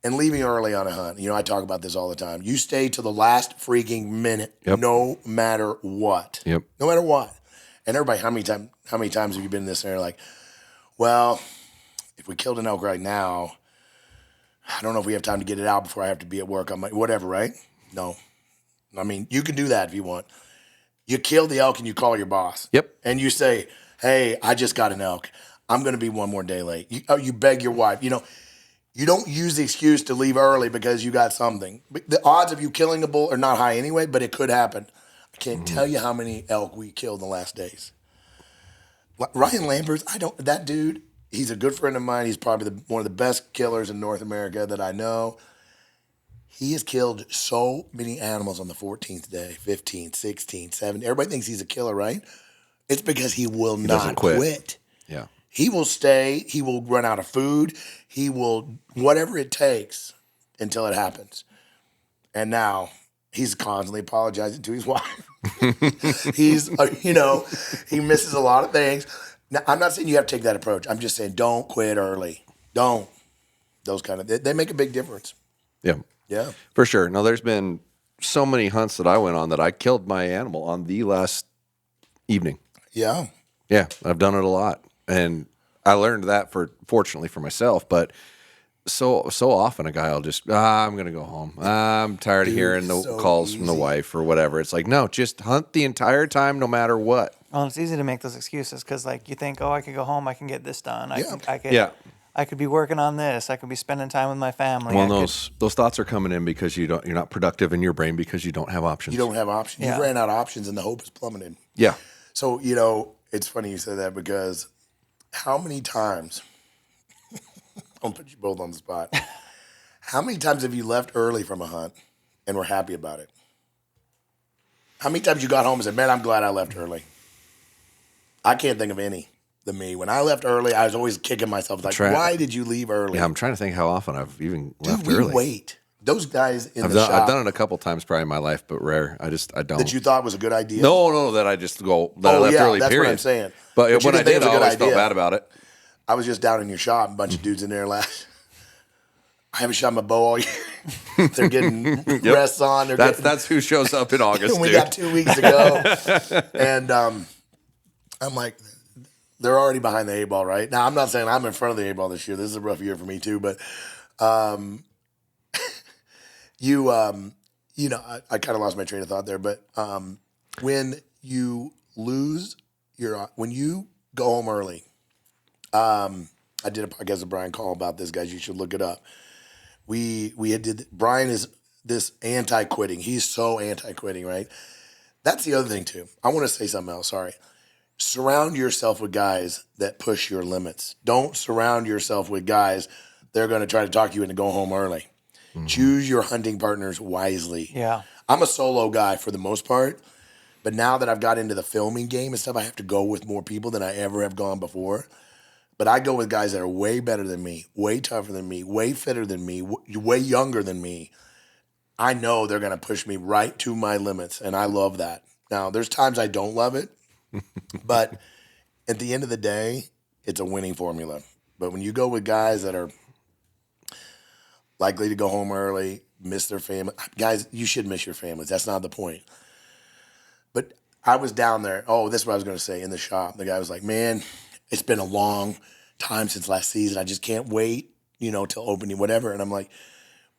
And leaving early on a hunt. I talk about this all the time. You stay to the last freaking minute, no matter what. Yep. No matter what. And everybody, how many times have you been in this scenario like, well, if we killed an elk right now, I don't know if we have time to get it out before I have to be at work on my whatever, right? No. I mean, you can do that if you want. You kill the elk and you call your boss. Yep. And you say, hey, I just got an elk. I'm going to be 1 more day late. You beg your wife. You don't use the excuse to leave early because you got something. The odds of you killing a bull are not high anyway, but it could happen. I can't tell you how many elk we killed in the last days. Ryan Lambert, that dude, he's a good friend of mine. He's probably one of the best killers in North America that I know. He has killed so many animals on the 14th day, 15th, 16th, 17th. Everybody thinks he's a killer, right? It's because he will not quit. Yeah. He will stay. He will run out of food. He will, whatever it takes until it happens. And now he's constantly apologizing to his wife. He's, he misses a lot of things. Now, I'm not saying you have to take that approach. I'm just saying don't quit early. Don't. Those they make a big difference. Yeah. Yeah. For sure. No, there's been so many hunts that I went on that I killed my animal on the last evening. Yeah. Yeah. I've done it a lot. And I learned that fortunately for myself, but so often a guy will just, I'm going to go home. I'm tired of hearing the calls from the wife or whatever. It's like, no, just hunt the entire time no matter what. Well, it's easy to make those excuses because, you think, I could go home, I can get this done. I could be working on this. I could be spending time with my family. Well, those thoughts are coming in because you're not productive in your brain because you don't have options. You don't have options. Yeah. You ran out of options and the hope is plummeted. Yeah. So, it's funny you said that because how many times, I'll put you both on the spot. How many times have you left early from a hunt and were happy about it? How many times you got home and said, man, I'm glad I left early? I can't think of any than me. When I left early, I was always kicking myself. Like, why did you leave early? Yeah, I'm trying to think how often I've even left we early. Wait. Those guys in the shop. I've done it a couple times probably in my life, but rare. I don't. That you thought was a good idea? No, that I just go, that I left early, that's period. what I'm saying. But when I did, I always felt bad about it. I was just down in your shop, a bunch of dudes in there last. I haven't shot my bow all year. They're getting rests on. That's who shows up in August, we got 2 weeks to go. And I'm like, they're already behind the 8 ball, right? Now, I'm not saying I'm in front of the 8 ball this year. This is a rough year for me too, but I kind of lost my train of thought there, but when you when you go home early, I did a podcast with Brian Call about this, guys. You should look it up. Brian is this anti-quitting. He's so anti-quitting, right? That's the other thing too. I want to say something else. Sorry. Surround yourself with guys that push your limits. Don't surround yourself with guys that are going to try to talk you into going home early. Mm-hmm. Choose your hunting partners wisely. Yeah. I'm a solo guy for the most part, but now that I've got into the filming game and stuff, I have to go with more people than I ever have gone before. But I go with guys that are way better than me, way tougher than me, way fitter than me, way younger than me. I know they're going to push me right to my limits, and I love that. Now, there's times I don't love it, but at the end of the day, it's a winning formula. But when you go with guys that are likely to go home early, miss their family, guys, you should miss your families. That's not the point. But I was down there. Oh, this is what I was going to say in the shop. The guy was like, man, it's been a long time since last season. I just can't wait, till opening, whatever. And I'm like,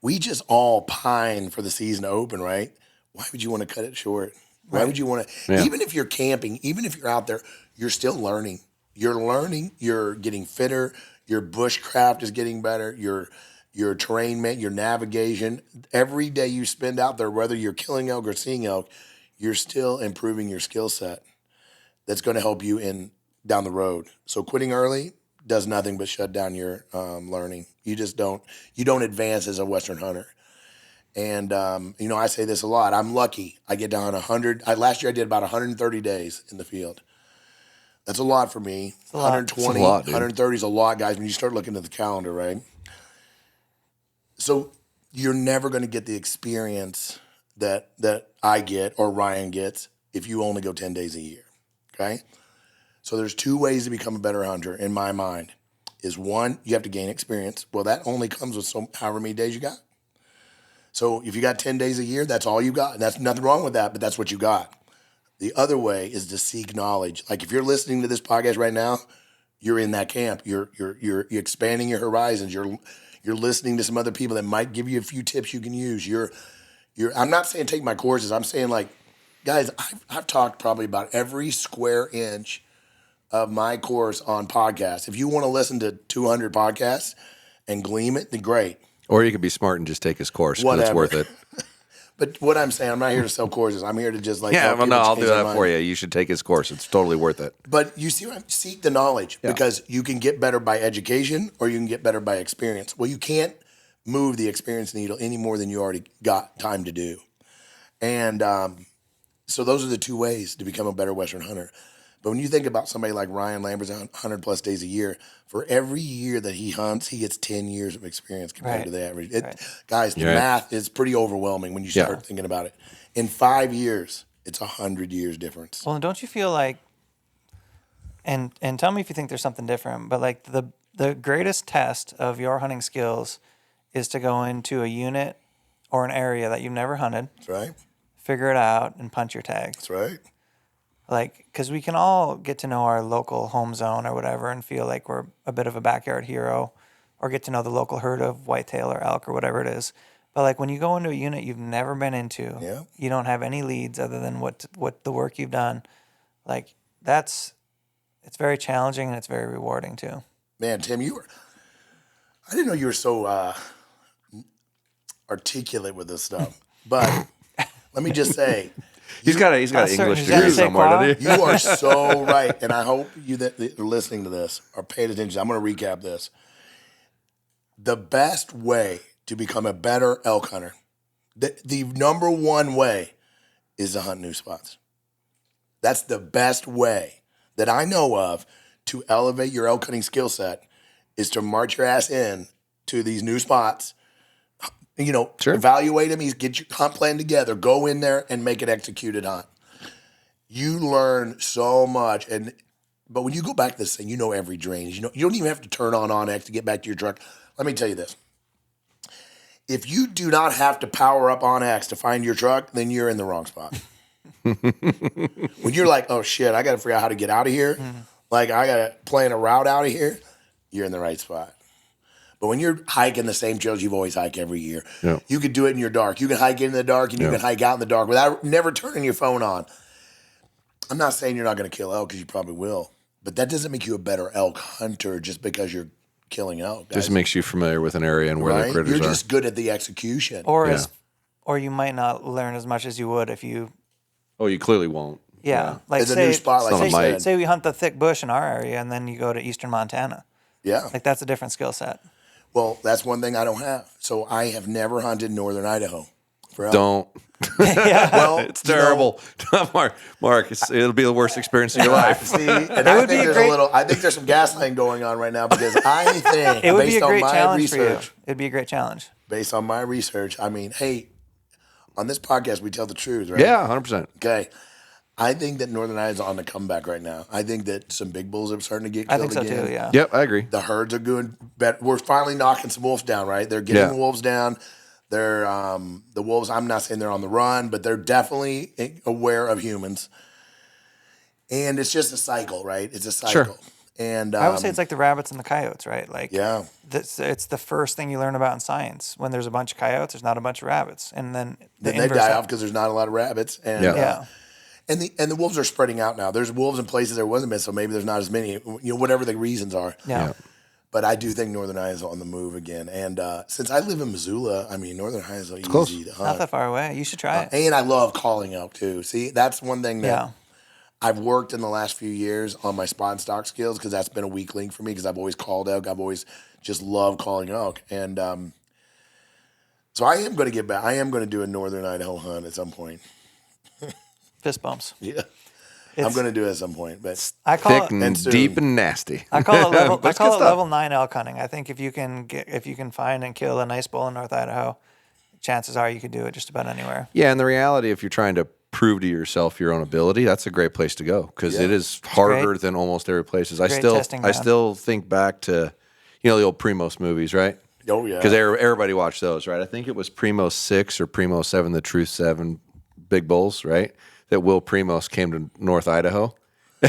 we just all pine for the season to open, right? Why would you want to cut it short? Why would you want to, even if you're camping, even if you're out there, you're still learning. You're learning, you're getting fitter, your bushcraft is getting better, your terrainment, your navigation. Every day you spend out there, whether you're killing elk or seeing elk, you're still improving your skill set. That's going to help you down the road. So quitting early does nothing but shut down your learning. You don't advance as a Western hunter. And, I say this a lot. I'm lucky. I get down 100. Last year I did about 130 days in the field. That's a lot for me. 120, 130 is a lot, guys, when you start looking at the calendar, right? So you're never going to get the experience that I get or Ryan gets if you only go 10 days a year, okay? So there's 2 ways to become a better hunter in my mind. Is one, you have to gain experience. Well, that only comes with however many days you got. So if you got 10 days a year, that's all you got. And that's nothing wrong with that, but that's what you got. The other way is to seek knowledge. Like if you're listening to this podcast right now, you're in that camp. You're expanding your horizons. You're listening to some other people that might give you a few tips you can use. I'm not saying take my courses. I'm saying guys, I've talked probably about every square inch of my course on podcasts. If you want to listen to 200 podcasts and glean it, then great. Or you could be smart and just take his course because it's worth it. But what I'm saying, I'm not here to sell courses. I'm here to just I'll do that for you. You should take his course. It's totally worth it. But you see, seek the knowledge because you can get better by education or you can get better by experience. Well, you can't move the experience needle any more than you already got time to do. And so those are the 2 ways to become a better Western hunter. But when you think about somebody like Ryan Lambert's 100 plus days a year, for every year that he hunts, he gets 10 years of experience compared to the average. Guys, the math is pretty overwhelming when you start thinking about it. In 5 years, it's 100 years difference. Well, don't you feel like, and tell me if you think there's something different, but like the greatest test of your hunting skills is to go into a unit or an area that you've never hunted. That's right. Figure it out and punch your tag. That's right. Like, because we can all get to know our local home zone or whatever and feel like we're a bit of a backyard hero or get to know the local herd of whitetail or elk or whatever it is. But like when you go into a unit you've never been into, you don't have any leads other than what the work you've done. Like it's very challenging and it's very rewarding too. Man, Tim, I didn't know you were so articulate with this stuff. But let me just say, He's got an English degree somewhere, doesn't he? You are so right, and I hope you that are listening to this are paying attention. I'm going to recap this. The best way to become a better elk hunter, the number 1 way, is to hunt new spots. That's the best way that I know of to elevate your elk hunting skill set is to march your ass in to these new spots. Evaluate them, get your hunt plan together, go in there and make an executed hunt. You learn so much. But when you go back to this thing, you know every drainage. You don't even have to turn on X to get back to your truck. Let me tell you this. If you do not have to power up on X to find your truck, then you're in the wrong spot. When you're like, oh shit, I got to figure out how to get out of here. Like I got to plan a route out of here, you're in the right spot. But when you're hiking the same trails you've always hiked every year, you could do it in your dark. You can hike in the dark and you can hike out in the dark without never turning your phone on. I'm not saying you're not going to kill elk because you probably will, but that doesn't make you a better elk hunter just because you're killing elk. Just makes you familiar with an area and where the critters You're are. just good at the execution. Or you might not learn as much as you would if you. Oh, you clearly won't. Yeah. Like it's a new spot. Like say we hunt the thick bush in our area and then you go to eastern Montana. Yeah. Like that's a different skill set. Well, that's one thing I don't have. So I have never hunted northern Idaho for elk. Don't. Well, It's terrible. Mark, it'll be the worst experience of your life. See, and I think there's some gaslighting going on right now because I think it would be a based on great my challenge for you. research, It'd be a great challenge. based on my research, I mean, hey, on this podcast we tell the truth, right? Yeah, 100%. Okay. I think that northern Idaho's on the comeback right now. I think that some big bulls are starting to get killed I think so again. too, yeah. Yep, I agree. The herds are doing better. We're finally knocking some wolves down, right? They're getting the wolves down. They're the wolves. I'm not saying they're on the run, but they're definitely aware of humans. And it's just a cycle, right? It's a cycle. Sure. And I would say it's like the rabbits and the coyotes, right? Like it's the first thing you learn about in science. When there's a bunch of coyotes, there's not a bunch of rabbits, and then they die off because there's not a lot of rabbits. And and the wolves are spreading out now. There's wolves in places there wasn't been, so maybe there's not as many. Whatever the reasons are. Yeah. But I do think northern Idaho's on the move again. And since I live in Missoula, I mean, northern Idaho's easy to hunt. Not that far away. You should try it. And I love calling elk too. See, that's one thing that I've worked in the last few years on my spot and stock skills because that's been a weak link for me because I've always called elk. I've always just loved calling elk. And so I am going to get back. I am going to do a northern Idaho hunt at some point. Fist bumps. Yeah. I'm going to do it at some point. But I call thick and deep and nasty. I call it level 9 elk hunting. I think if you can find and kill a nice bull in North Idaho, chances are you could do it just about anywhere. Yeah, and the reality, if you're trying to prove to yourself your own ability, that's a great place to go because it is harder than almost every place. I still think back to, the old Primos movies, right? Oh yeah, because everybody watched those, right? I think it was Primos 6 or Primos 7, the Truth 7 big bulls, right? That Will Primos came to North Idaho.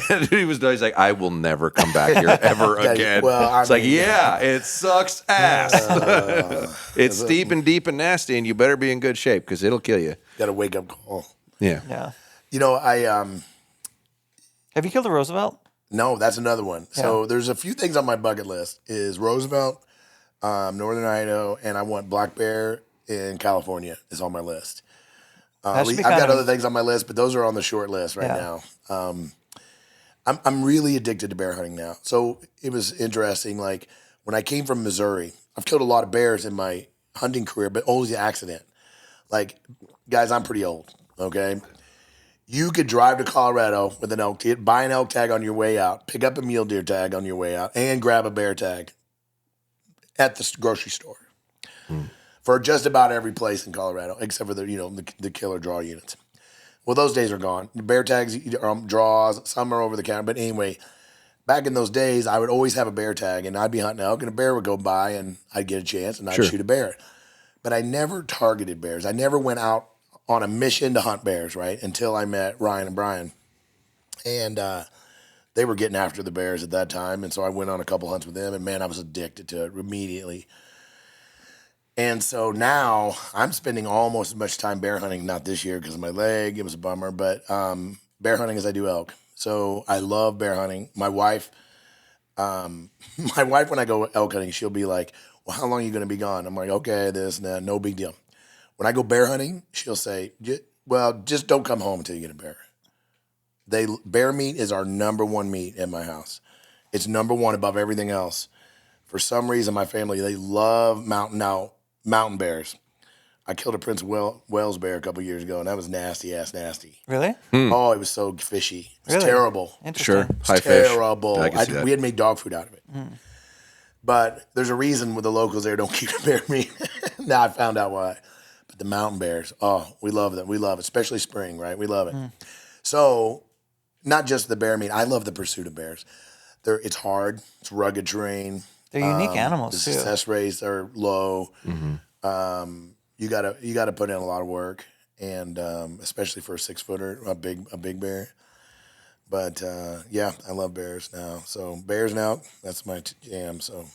And he's like, I will never come back here ever again. It sucks ass. It's steep and deep and nasty, and you better be in good shape because it'll kill you. Got a wake up call. Yeah. Yeah. Have you killed a Roosevelt? No, that's another one. Yeah. So there's a few things on my bucket list. Is Roosevelt, Northern Idaho, and I want black bear in California is on my list. I've got other things on my list, but those are on the short list right now. I'm really addicted to bear hunting now. So it was interesting. Like when I came from Missouri, I've killed a lot of bears in my hunting career, but always an accident. Like, guys, I'm pretty old, okay? You could drive to Colorado with an elk tag, buy an elk tag on your way out, pick up a mule deer tag on your way out, and grab a bear tag at the grocery store. For just about every place in Colorado, except for the killer draw units. Well, those days are gone. The bear tags are draws, some are over the counter. But anyway, back in those days, I would always have a bear tag, and I'd be hunting elk, and a bear would go by, and I'd get a chance, and I'd shoot a bear. But I never targeted bears. I never went out on a mission to hunt bears, right, until I met Ryan and Brian. And they were getting after the bears at that time, and so I went on a couple hunts with them, and, man, I was addicted to it immediately. And so now I'm spending almost as much time bear hunting, not this year because of my leg. It was a bummer, but bear hunting as I do elk. So I love bear hunting. My wife, when I go elk hunting, she'll be like, well, how long are you going to be gone? I'm like, okay, this and that, no big deal. When I go bear hunting, she'll say, well, just don't come home until you get a bear. Bear meat is our number one meat in my house. It's number one above everything else. For some reason, my family, they love mountain bears. I killed a Prince Wales bear a couple years ago, and that was nasty. Really? Oh, it was so fishy. It was terrible. Sure. High terrible. Fish. We had made dog food out of it. But there's a reason with the locals there don't keep bear meat. Now I found out why. But the mountain bears, we love them. We love it, especially spring, right? We love it. So not just the bear meat. I love the pursuit of bears. It's hard. It's rugged terrain. They're unique animals the too. Success rates are low. You gotta put in a lot of work, and especially for a 6-footer, a big bear. But yeah, I love bears now. So bears now, that's my jam. So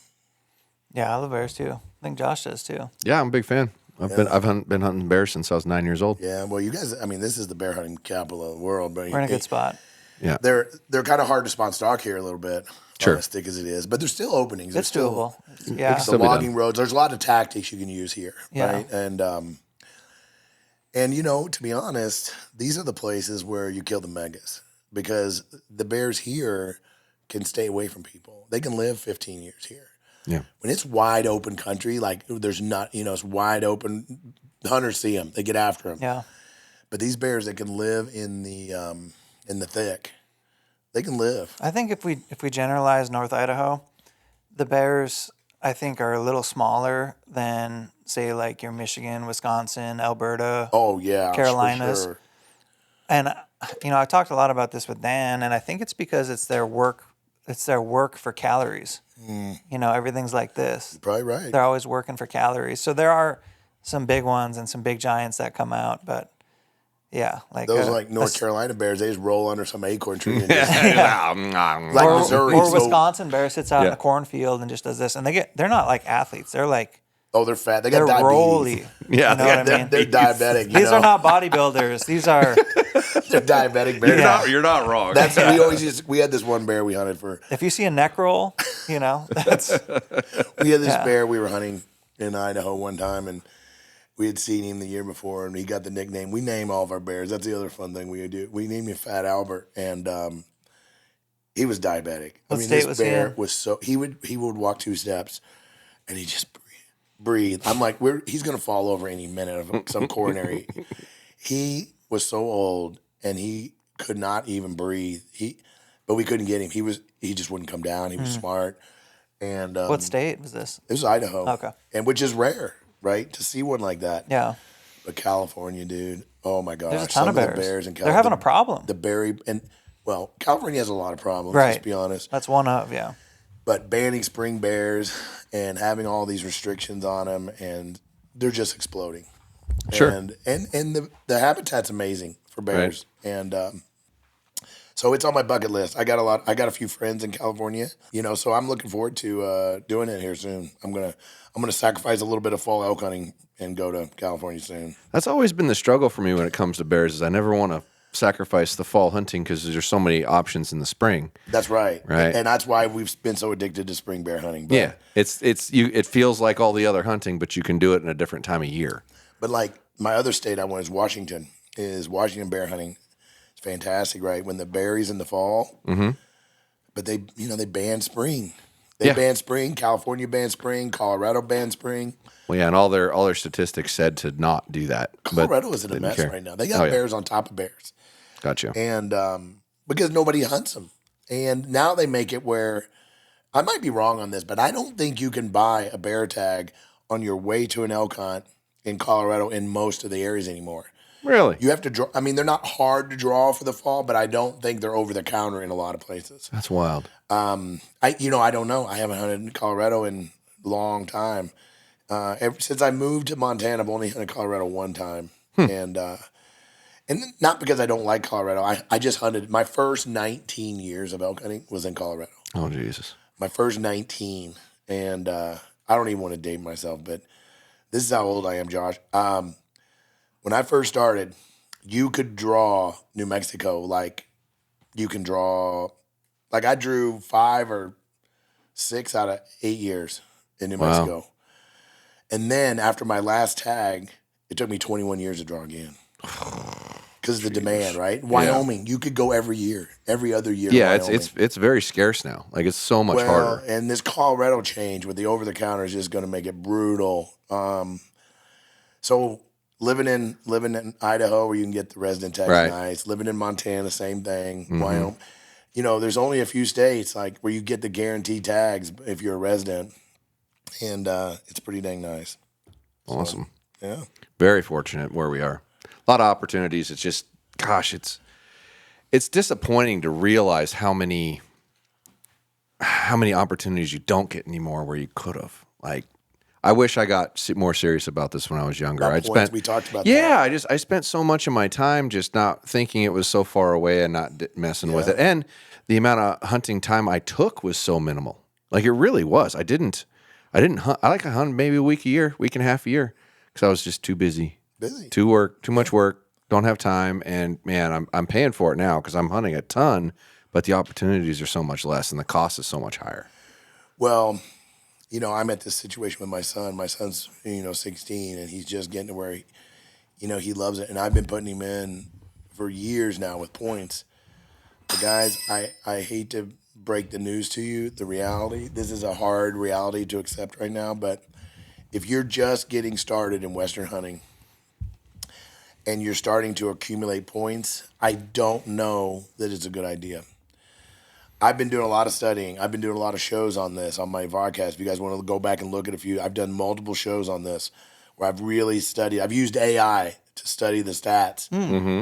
Yeah, I love bears too. I think Josh does too. Yeah, I'm a big fan. Been hunting bears since I was 9 years old. yeah, well, you guys, I mean, this is the bear hunting capital of the world, but We're in a good spot. Yeah. they're kind of hard to spot stock here a little bit, Sure. as thick as it is. But there's still openings. It's There's doable. still Yeah. Still the be done. logging roads. There's a lot of tactics you can use here, Yeah. right? And you know, to be honest, these are the places where you kill the megas because the bears here can stay away from people. They can live 15 years here. Yeah. When it's wide open country, like there's not, you know, it's wide open. The hunters see them, they get after them. Yeah. But these bears that can live in the thick, they can live. I think if we generalize North Idaho, the bears I think are a little smaller than say like your Michigan, Wisconsin, Alberta. Oh yeah, Carolinas. for sure. And you know, I talked a lot about this with Dan, and I think it's because it's their work for calories. You know, everything's like this. Probably right. They're always working for calories. So there are some big ones and some big giants that come out, but yeah, like Those like North Carolina bears, they just roll under some acorn tree and just, Like like or, Missouri. or so- Wisconsin bear sits out in Yeah. the cornfield and just does this, and they're not like athletes. They're like oh, they're fat. They got they're diabetes. rolly. Yeah. You know what I mean? They're diabetic. You These know? are not bodybuilders. These are They're diabetic bears. Yeah. You're not wrong. That's we had this one bear we hunted for. if you see a neck roll, you know that's We had this Yeah. bear we were hunting in Idaho one time, and we had seen him the year before, and he got the nickname. We name all of our bears. That's the other fun thing we do. We named him Fat Albert, and he was diabetic. What I mean, state this was he bear in? was so he would walk 2 steps, and he just breathe. I'm like, he's gonna fall over any minute of some coronary. He was so old, and he could not even breathe. But we couldn't get him. He just wouldn't come down. He was smart, and what state was this? it was Idaho. Okay. And which is rare, right? To see one like that. Yeah, But California, dude. Oh my gosh. there's a ton of Some bears. the bears in They're having a problem. The berry and well, California has a lot of problems, Right. let's be honest. That's one of yeah. But banning spring bears and having all these restrictions on them, and they're just exploding. Sure. And the habitat's amazing for bears. Right. And so it's on my bucket list. I got a few friends in California, you know, so I'm looking forward to doing it here soon. I'm gonna sacrifice a little bit of fall elk hunting and go to California soon. That's always been the struggle for me when it comes to bears. Is I never want to sacrifice the fall hunting because there's so many options in the spring. That's right. Right. And that's why we've been so addicted to spring bear hunting. But, Yeah, it feels like all the other hunting, but you can do it in a different time of year. But like my other state I went is Washington bear hunting. It's fantastic, right? When the berries in the fall. Mm-hmm. But they ban spring. They ban spring. California banned spring. Colorado banned spring. Well, yeah, and all their statistics said to not do that. Colorado is in a didn't mess care. right now. They got yeah. bears on top of bears. Gotcha. And because nobody hunts them. And now they make it where, I might be wrong on this, but I don't think you can buy a bear tag on your way to an elk hunt in Colorado in most of the areas anymore. Really? You have to draw. I mean, they're not hard to draw for the fall, but I don't think they're over the counter in a lot of places. That's wild. I don't know. I haven't hunted in Colorado in a long time. Ever since I moved to Montana, I've only hunted Colorado one time. And not because I don't like Colorado. I just hunted. My first 19 years of elk hunting was in Colorado. Oh, Jesus. My first 19. And I don't even want to date myself, but this is how old I am, Josh. When I first started, you could draw New Mexico like you can draw. Like I drew 5 or 6 out of 8 years in New Mexico. And then after my last tag, it took me 21 years to draw again. Because of the demand, right? Wyoming, you could go every year, every other year. Yeah, to Wyoming. it's very scarce now. Like it's so much harder. And this Colorado change with the over the counter is just going to make it brutal. So living in Idaho where you can get the resident tax Right. nice, living in Montana, same thing. Wyoming, there's only a few states like where you get the guaranteed tags if you're a resident, and it's pretty dang nice. Awesome. Yeah. Very fortunate where we are. A lot of opportunities. It's just, gosh, it's disappointing to realize how many opportunities you don't get anymore where you could have. Like, I wish I got more serious about this when I was younger. We talked about yeah, that. I spent so much of my time just not thinking it was so far away and not messing with it. And the amount of hunting time I took was so minimal. Like it really was. I didn't hunt. I hunt maybe a week and a half a year because I was just too busy. Too much work. Don't have time. And man, I'm paying for it now because I'm hunting a ton, but the opportunities are so much less and the cost is so much higher. Well, I'm at this situation with my son. My son's, 16, and he's just getting to where, he loves it. And I've been putting him in for years now with points. But guys, I hate to break the news to you, the reality. This is a hard reality to accept right now, but if you're just getting started in Western hunting and you're starting to accumulate points, I don't know that it's a good idea. I've been doing a lot of studying. I've been doing a lot of shows on this on my podcast. If you guys want to go back and look at a few, I've done multiple shows on this where I've really studied. I've used AI to study the stats. Mm-hmm.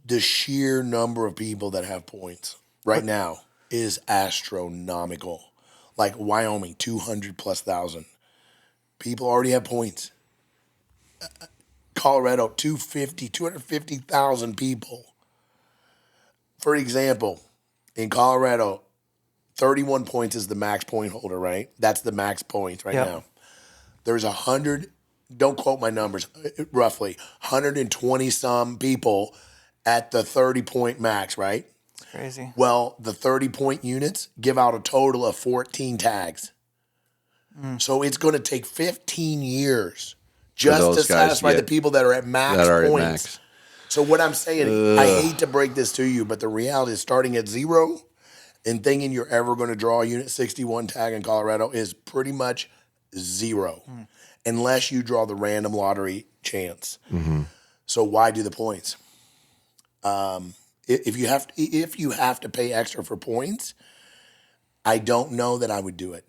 The sheer number of people that have points right now is astronomical. Like Wyoming, 200,000+ people already have points. Colorado, 250,000 people. For example, in Colorado, 31 points is the max point holder, right? That's the max points right now. There's 100, don't quote my numbers, roughly 120 some people at the 30-point max, right? It's crazy. Well, the 30-point units give out a total of 14 tags. So it's going to take 15 years just to satisfy the people that are at max points. So what I'm saying, I hate to break this to you, but the reality is starting at 0 and thinking you're ever going to draw a Unit 61 tag in Colorado is pretty much 0, unless you draw the random lottery chance. Mm-hmm. So why do the points? If you have to pay extra for points, I don't know that I would do it.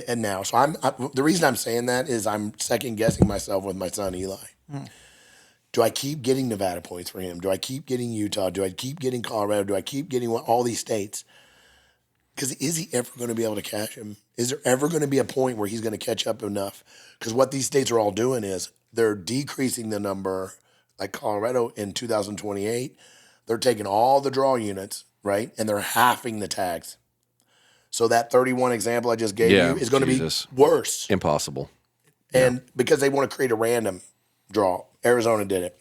And now, so the reason I'm saying that is I'm second guessing myself with my son Eli. Do I keep getting Nevada points for him? Do I keep getting Utah? Do I keep getting Colorado? Do I keep getting all these states? Because is he ever going to be able to cash him? Is there ever going to be a point where he's going to catch up enough? Because what these states are all doing is they're decreasing the number, like Colorado in 2028. They're taking all the draw units, right? And they're halving the tags. So that 31 example I just gave you is going to be worse. Impossible. And because they want to create a random draw. Arizona did it.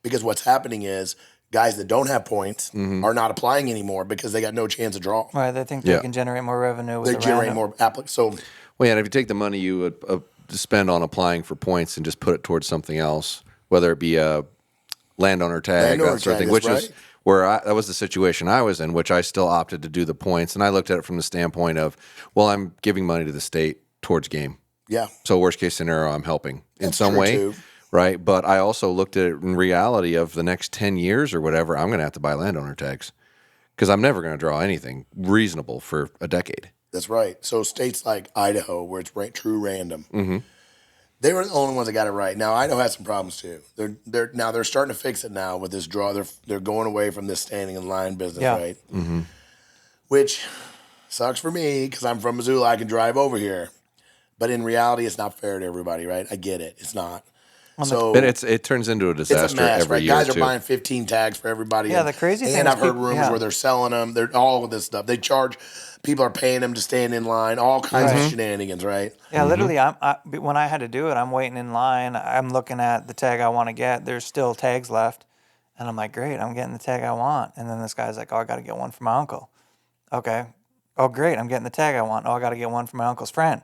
Because what's happening is guys that don't have points are not applying anymore because they got no chance of draw. Right, they think they can generate more revenue with They generate more applicants. So, well, yeah, and if you take the money you would spend on applying for points and just put it towards something else, whether it be a landowner tag, that sort of thing, which is where that was the situation I was in, which I still opted to do the points. And I looked at it from the standpoint of, well, I'm giving money to the state towards game. Yeah. So worst case scenario, I'm helping in some way. Too. Right. But I also looked at it in reality of the next 10 years or whatever, I'm going to have to buy landowner tags because I'm never going to draw anything reasonable for a decade. That's right. So states like Idaho, where it's true random, they were the only ones that got it right. Now, Idaho has some problems too. They're starting to fix it now with this draw. They're going away from this standing in line business, right? Mm-hmm. Which sucks for me because I'm from Missoula. I can drive over here. But in reality, it's not fair to everybody, right? I get it. It's not. So but it turns into a disaster it's a mess, every right? year. Guys are buying 15 tags for everybody. Yeah, the crazy thing. And I've heard rumors where they're selling them. They're all of this stuff. They charge. People are paying them to stand in line. All kinds of shenanigans, right? Yeah, literally. When I had to do it, I'm waiting in line. I'm looking at the tag I want to get. There's still tags left, and I'm like, great, I'm getting the tag I want. And then this guy's like, oh, I got to get one for my uncle. Okay. Oh, great, I'm getting the tag I want. Oh, I got to get one for my uncle's friend.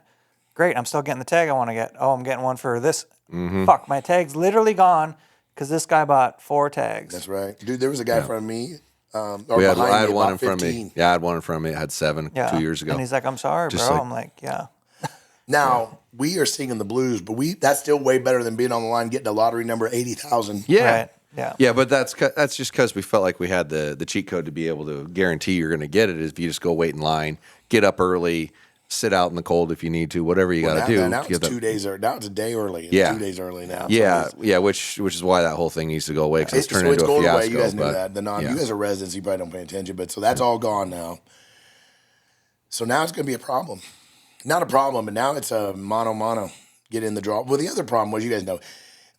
Great, I'm still getting the tag I want to get. Oh, I'm getting one for this. Fuck, my tag's literally gone because this guy bought 4 tags. That's right. Dude, there was a guy from me. I had one in front of me. Yeah, I had one in front of me. I had 7 2 years ago. And he's like, I'm sorry, bro. I'm like, yeah. Now, we are singing the blues, but that's still way better than being on the line getting a lottery number 80,000. Yeah. Right. Yeah. Yeah, but that's just because we felt like we had the cheat code to be able to guarantee you're going to get it. Is if you just go wait in line, get up early, sit out in the cold if you need to, whatever you got to do. Now it's 2 days early. Now it's a day early. It's 2 days early now. Yeah, which is why that whole thing needs to go away because it's turned into a fiasco. Away. You guys knew that. You guys are residents, you probably don't pay attention, but so that's all gone now. So now it's going to be a problem. not a problem, but now it's a mono. Get in the draw. Well, the other problem was, you guys know,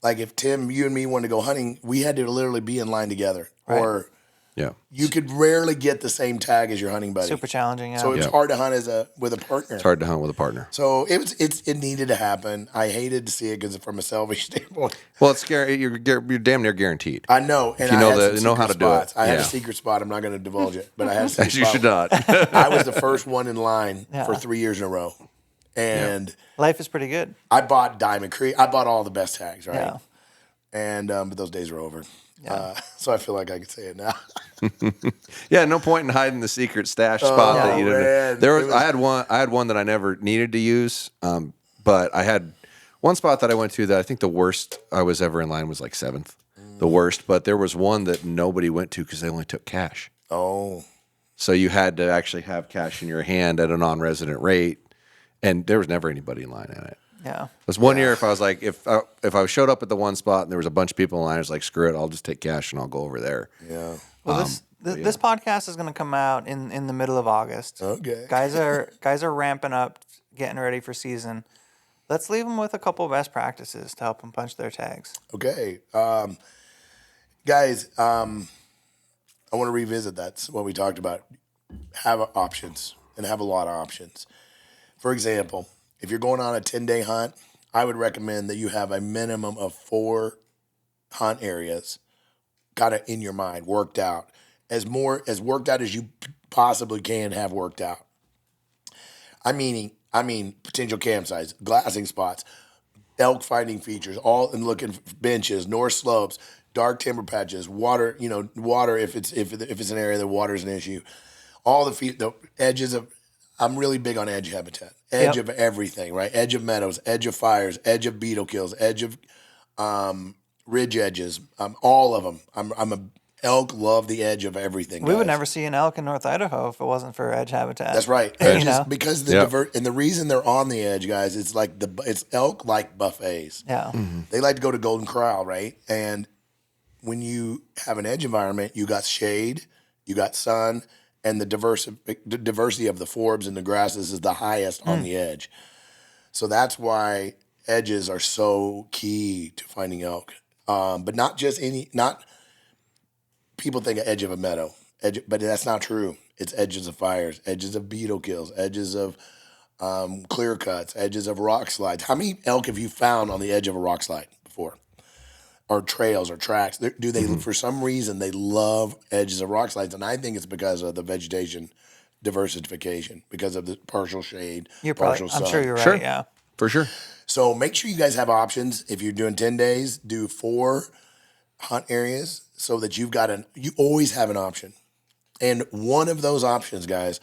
like if Tim, you and me wanted to go hunting, we had to literally be in line together. Right. Or Yeah. you could rarely get the same tag as your hunting buddy. Super challenging. Yeah. So it's hard to hunt with a partner. It's hard to hunt with a partner. So it needed to happen. I hated to see it because from a selfish standpoint. Well, it's scary. You're damn near guaranteed. I know, and you I know had the some know how to secret do spots. it. I had Yeah. a secret spot. I'm not going to divulge it, but I had a secret As you spot. should not. I was the first one in line Yeah. for 3 years in a row, and Life is pretty good. I bought Diamond Creek. I bought all the best tags, right? Yeah. And but those days are over. So I feel like I could say it now. Yeah, no point in hiding the secret stash spot yeah. that you didn't. Man. There was, I had one that I never needed to use, but I had one spot that I went to that I think the worst I was ever in line was like 7th, the worst. But there was one that nobody went to because they only took cash. Oh, So you had to actually have cash in your hand at a non-resident rate, and there was never anybody in line at it. Yeah. It was one year if I was like, if I showed up at the one spot and there was a bunch of people in line, I was like, screw it, I'll just take cash and I'll go over there. yeah. Well, this podcast is going to come out in the middle of August. Okay. Guys are ramping up, getting ready for season. Let's leave them with a couple of best practices to help them punch their tags. Okay. Guys, I want to revisit that's what we talked about. Have options and have a lot of options. For example, if you're going on a 10-day hunt, I would recommend that you have a minimum of 4 hunt areas kind of in your mind, worked out. As worked out as you possibly can have worked out. I mean potential campsites, glassing spots, elk finding features, all and looking benches, north slopes, dark timber patches, water if it's an area that water is an issue. All the edges of. I'm really big on edge habitat, edge of everything, right? Edge of meadows, edge of fires, edge of beetle kills, edge of ridge edges. All of them. Elk love the edge of everything. We would guys. never see an elk in North Idaho if it wasn't for edge habitat. That's right. You Edges, know? because and the reason they're on the edge, guys, it's elk like buffets. Yeah. They like to go to Golden Corral, right? And when you have an edge environment, you got shade, you got sun, and the diversity of the forbs and the grasses is the highest on the edge. So that's why edges are so key to finding elk. But not just people think of edge of a meadow, but that's not true. It's edges of fires, edges of beetle kills, edges of clear cuts, edges of rock slides. How many elk have you found on the edge of a rock slide before? Or trails or tracks? Do they, for some reason, they love edges of rock slides? And I think it's because of the vegetation diversification, because of the partial shade, partial sun. I'm sure you're right. Sure. Yeah. For sure. So make sure you guys have options. If you're doing 10 days, do 4 hunt areas so that you always have an option. And one of those options, guys,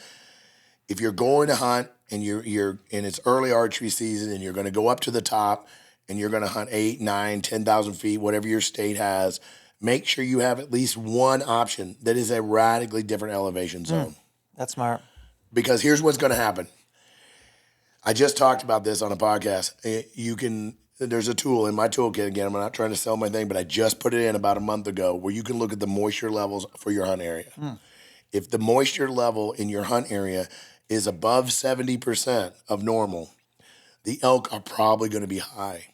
if you're going to hunt and you're in its early archery season and you're going to go up to the top and you're going to hunt 8, 9, 10,000 feet, whatever your state has, make sure you have at least one option that is a radically different elevation zone. That's smart. Because here's what's going to happen. I just talked about this on a podcast. There's a tool in my toolkit. Again, I'm not trying to sell my thing, but I just put it in about a month ago where you can look at the moisture levels for your hunt area. If the moisture level in your hunt area is above 70% of normal, the elk are probably going to be high.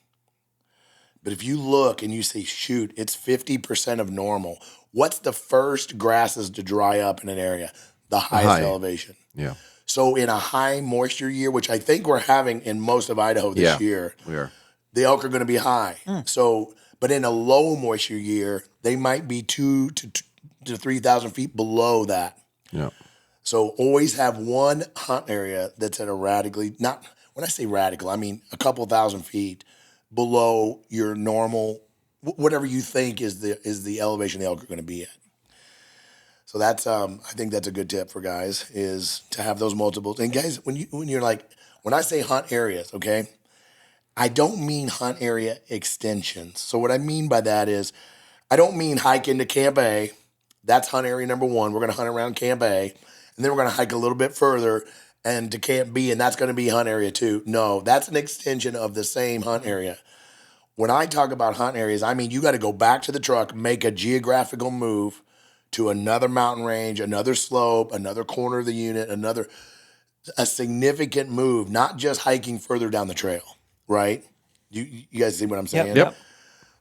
But if you look and you say, shoot, it's 50% of normal, what's the first grasses to dry up in an area? The highest elevation. Yeah. So in a high moisture year, which I think we're having in most of Idaho this year, We are. the elk are going to be high. So, but in a low moisture year, they might be 2,000 to 3,000 feet below that. Yeah. So always have one hunt area that's at a radically, not when I say radical, I mean a couple thousand feet below your normal, whatever you think is the elevation the elk are going to be at. So that's I think that's a good tip for guys, is to have those multiples. And guys, when I say hunt areas, okay, I don't mean hunt area extensions. So what I mean by that is, I don't mean hike into Camp A. That's hunt area number 1. We're going to hunt around Camp A, and then we're going to hike a little bit further and to Camp B, and that's going to be hunt area 2. No, that's an extension of the same hunt area. When I talk about hunt areas, I mean you got to go back to the truck, make a geographical move to another mountain range, another slope, another corner of the unit, a significant move, not just hiking further down the trail, right? You guys see what I'm saying? Yep.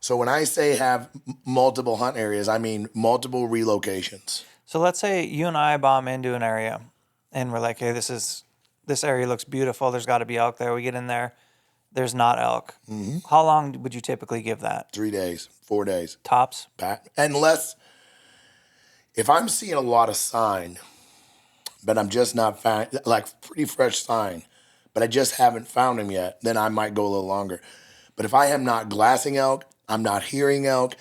So when I say have multiple hunt areas, I mean multiple relocations. So let's say you and I bomb into an area and we're like, hey, this area looks beautiful. There's got to be elk there. We get in there. There's not elk. Mm-hmm. How long would you typically give that? 3 days, 4 days. Tops? Unless, if I'm seeing a lot of sign, but I'm just not found, like pretty fresh sign, but I just haven't found them yet, then I might go a little longer. But if I am not glassing elk, I'm not hearing elk,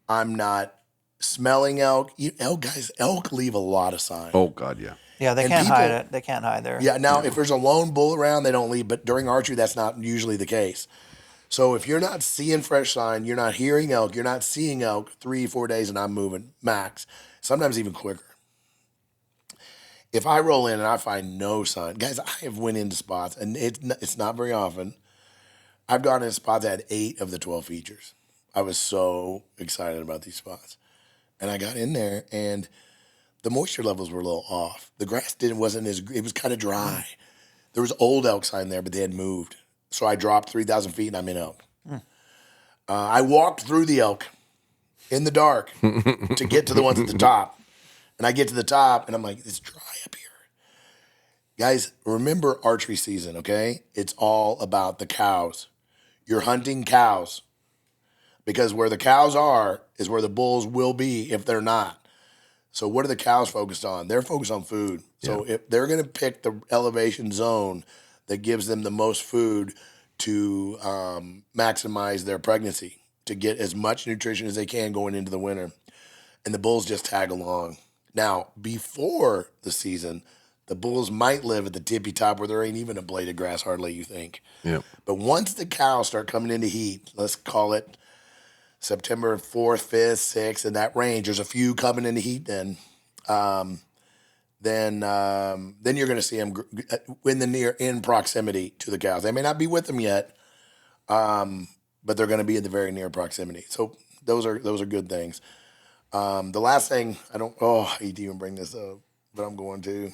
I'm not smelling elk. Elk leave a lot of sign. Oh, God, yeah. Yeah, they can't hide it. They can't hide there. Yeah, now if there's a lone bull around, they don't leave. But during archery, that's not usually the case. So if you're not seeing fresh sign, you're not hearing elk, you're not seeing elk 3-4 days, and I'm moving max, sometimes even quicker. If I roll in and I find no sign, guys, I have went into spots, and it's not very often. I've gone into spots that had 8 of the 12 features. I was so excited about these spots. And I got in there, and the moisture levels were a little off. The grass it was kind of dry. There was old elk sign there, but they had moved. So I dropped 3,000 feet, and I'm in elk. I walked through the elk in the dark to get to the ones at the top. And I get to the top, and I'm like, it's dry up here. Guys, remember archery season, okay? It's all about the cows. You're hunting cows. Because where the cows are is where the bulls will be if they're not. So what are the cows focused on? They're focused on food. So if they're going to pick the elevation zone that gives them the most food to maximize their pregnancy, to get as much nutrition as they can going into the winter. And the bulls just tag along. Now, before the season, the bulls might live at the tippy top where there ain't even a blade of grass hardly, you think. Yeah. But once the cows start coming into heat, let's call it September 4th, 5th, 6th, in that range, there's a few coming into heat then. Then you're going to see them in proximity to the cows. They may not be with them yet, but they're going to be in the very near proximity. So those are good things. The last thing, I hate to even bring this up, but I'm going to.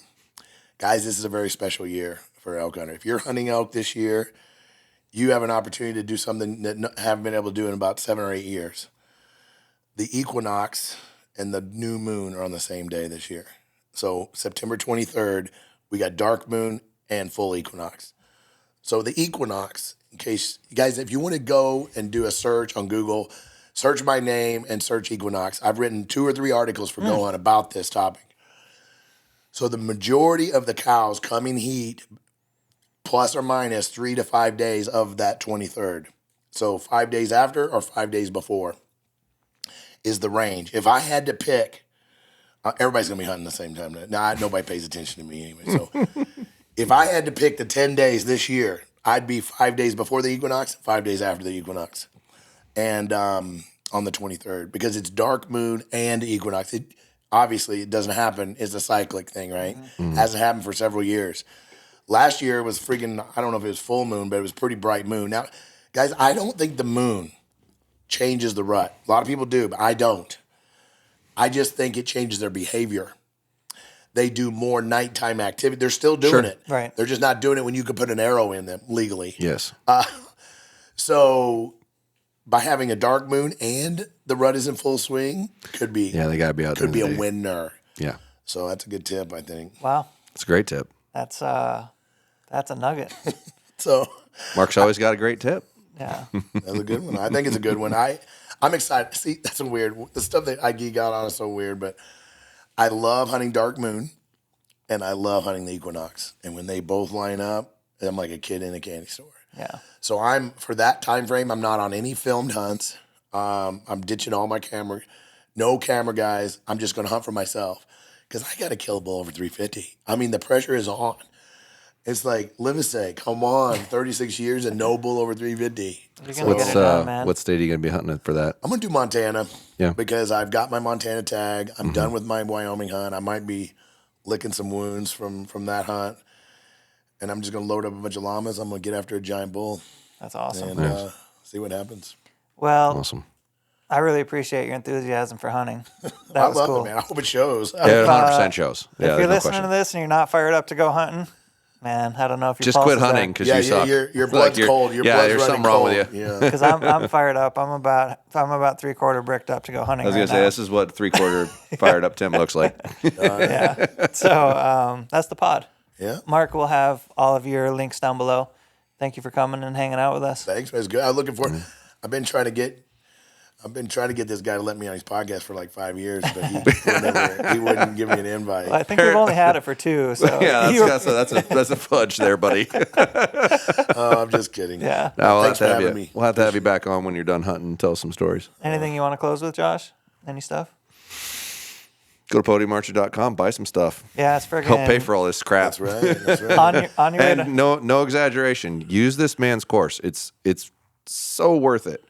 Guys, this is a very special year for elk hunter. If you're hunting elk this year, you have an opportunity to do something that haven't been able to do in about 7 or 8 years. The equinox and the new moon are on the same day this year. So September 23rd, we got dark moon and full equinox. So the equinox, in case, guys, if you want to go and do a search on Google, search my name and search equinox. I've written 2 or 3 articles for Go Hunt about this topic. So the majority of the cows come in heat plus or minus 3 to 5 days of that 23rd. So 5 days after or 5 days before is the range. If I had to pick, everybody's going to be hunting the same time. Now, nobody pays attention to me anyway. So if I had to pick the 10 days this year, I'd be 5 days before the equinox, 5 days after the equinox. And on the 23rd, because it's dark moon and equinox. Obviously, it doesn't happen. It's a cyclic thing, right? Mm-hmm. Hasn't happened for several years. Last year was freaking, I don't know if it was full moon, but it was pretty bright moon. Now, guys, I don't think the moon changes the rut. A lot of people do, but I don't. I just think it changes their behavior. They do more nighttime activity. They're still doing it. Right. They're just not doing it when you can put an arrow in them legally. Yes. So by having a dark moon and the rut is in full swing, could be. Yeah, they got to be out there. Could be a winner. Yeah. So that's a good tip, I think. Wow. It's a great tip. That's a nugget. So Mark's always got a great tip. Yeah. That's a good one. I think it's a good one. I'm excited. See, that's weird. The stuff that I geek out on is so weird, but I love hunting dark moon and I love hunting the equinox. And when they both line up, I'm like a kid in a candy store. Yeah. So for that time frame, I'm not on any filmed hunts. I'm ditching all my camera. No camera guys. I'm just going to hunt for myself because I got to kill a bull over 350. I mean, the pressure is on. It's like, Livesay, come on, 36 years and no bull over 350. What state are you going to be hunting for that? I'm going to do Montana. Yeah. Because I've got my Montana tag. I'm done with my Wyoming hunt. I might be licking some wounds from that hunt. And I'm just going to load up a bunch of llamas. I'm going to get after a giant bull. That's awesome. And see what happens. Well, Awesome. I really appreciate your enthusiasm for hunting. That I was love cool. it, man. I hope it shows. Yeah, it 100% shows. Yeah, If you're no listening question. to this and you're not fired up to go hunting, Man, I don't know if your Just pulse quit is hunting because you suck. Your blood's cold. Your blood's there's running something wrong cold. with you. Yeah. because I'm fired up. I'm about 3/4 bricked up to go hunting. I was gonna say this is what 3/4 fired up Tim looks like. Yeah. So that's the pod. Yeah. Mark will have all of your links down below. Thank you for coming and hanging out with us. Thanks, man. It's good. I'm looking for. I've been trying to get this guy to let me on his podcast for like 5 years, but he wouldn't give me an invite. Well, I think we've only had it for 2. So Yeah, that's a fudge there, buddy. I'm just kidding. Yeah. No, Thanks for having me. We'll have to have you back on when you're done hunting and tell some stories. Anything you want to close with, Josh? Any stuff? Go to podiomarcher.com, buy some stuff. Yeah, it's freaking. Help pay for all this crap. That's right. That's right. on your way to, And no exaggeration. Use this man's course. It's so worth it.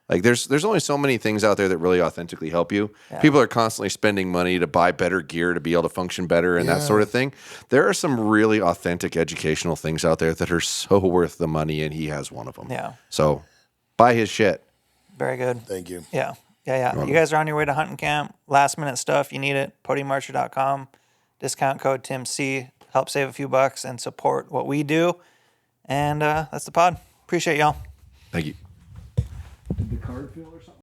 Like there's only so many things out there that really authentically help you. Yeah. People are constantly spending money to buy better gear to be able to function better and that sort of thing. There are some really authentic educational things out there that are so worth the money, and he has one of them. Yeah. So buy his shit. Very good. Thank you. Yeah. You guys are on your way to hunting camp. Last minute stuff. You need it. podiomarcher.com. Discount code TimC. Help save a few bucks and support what we do. And that's the pod. Appreciate y'all. Thank you. Did the card feel or something?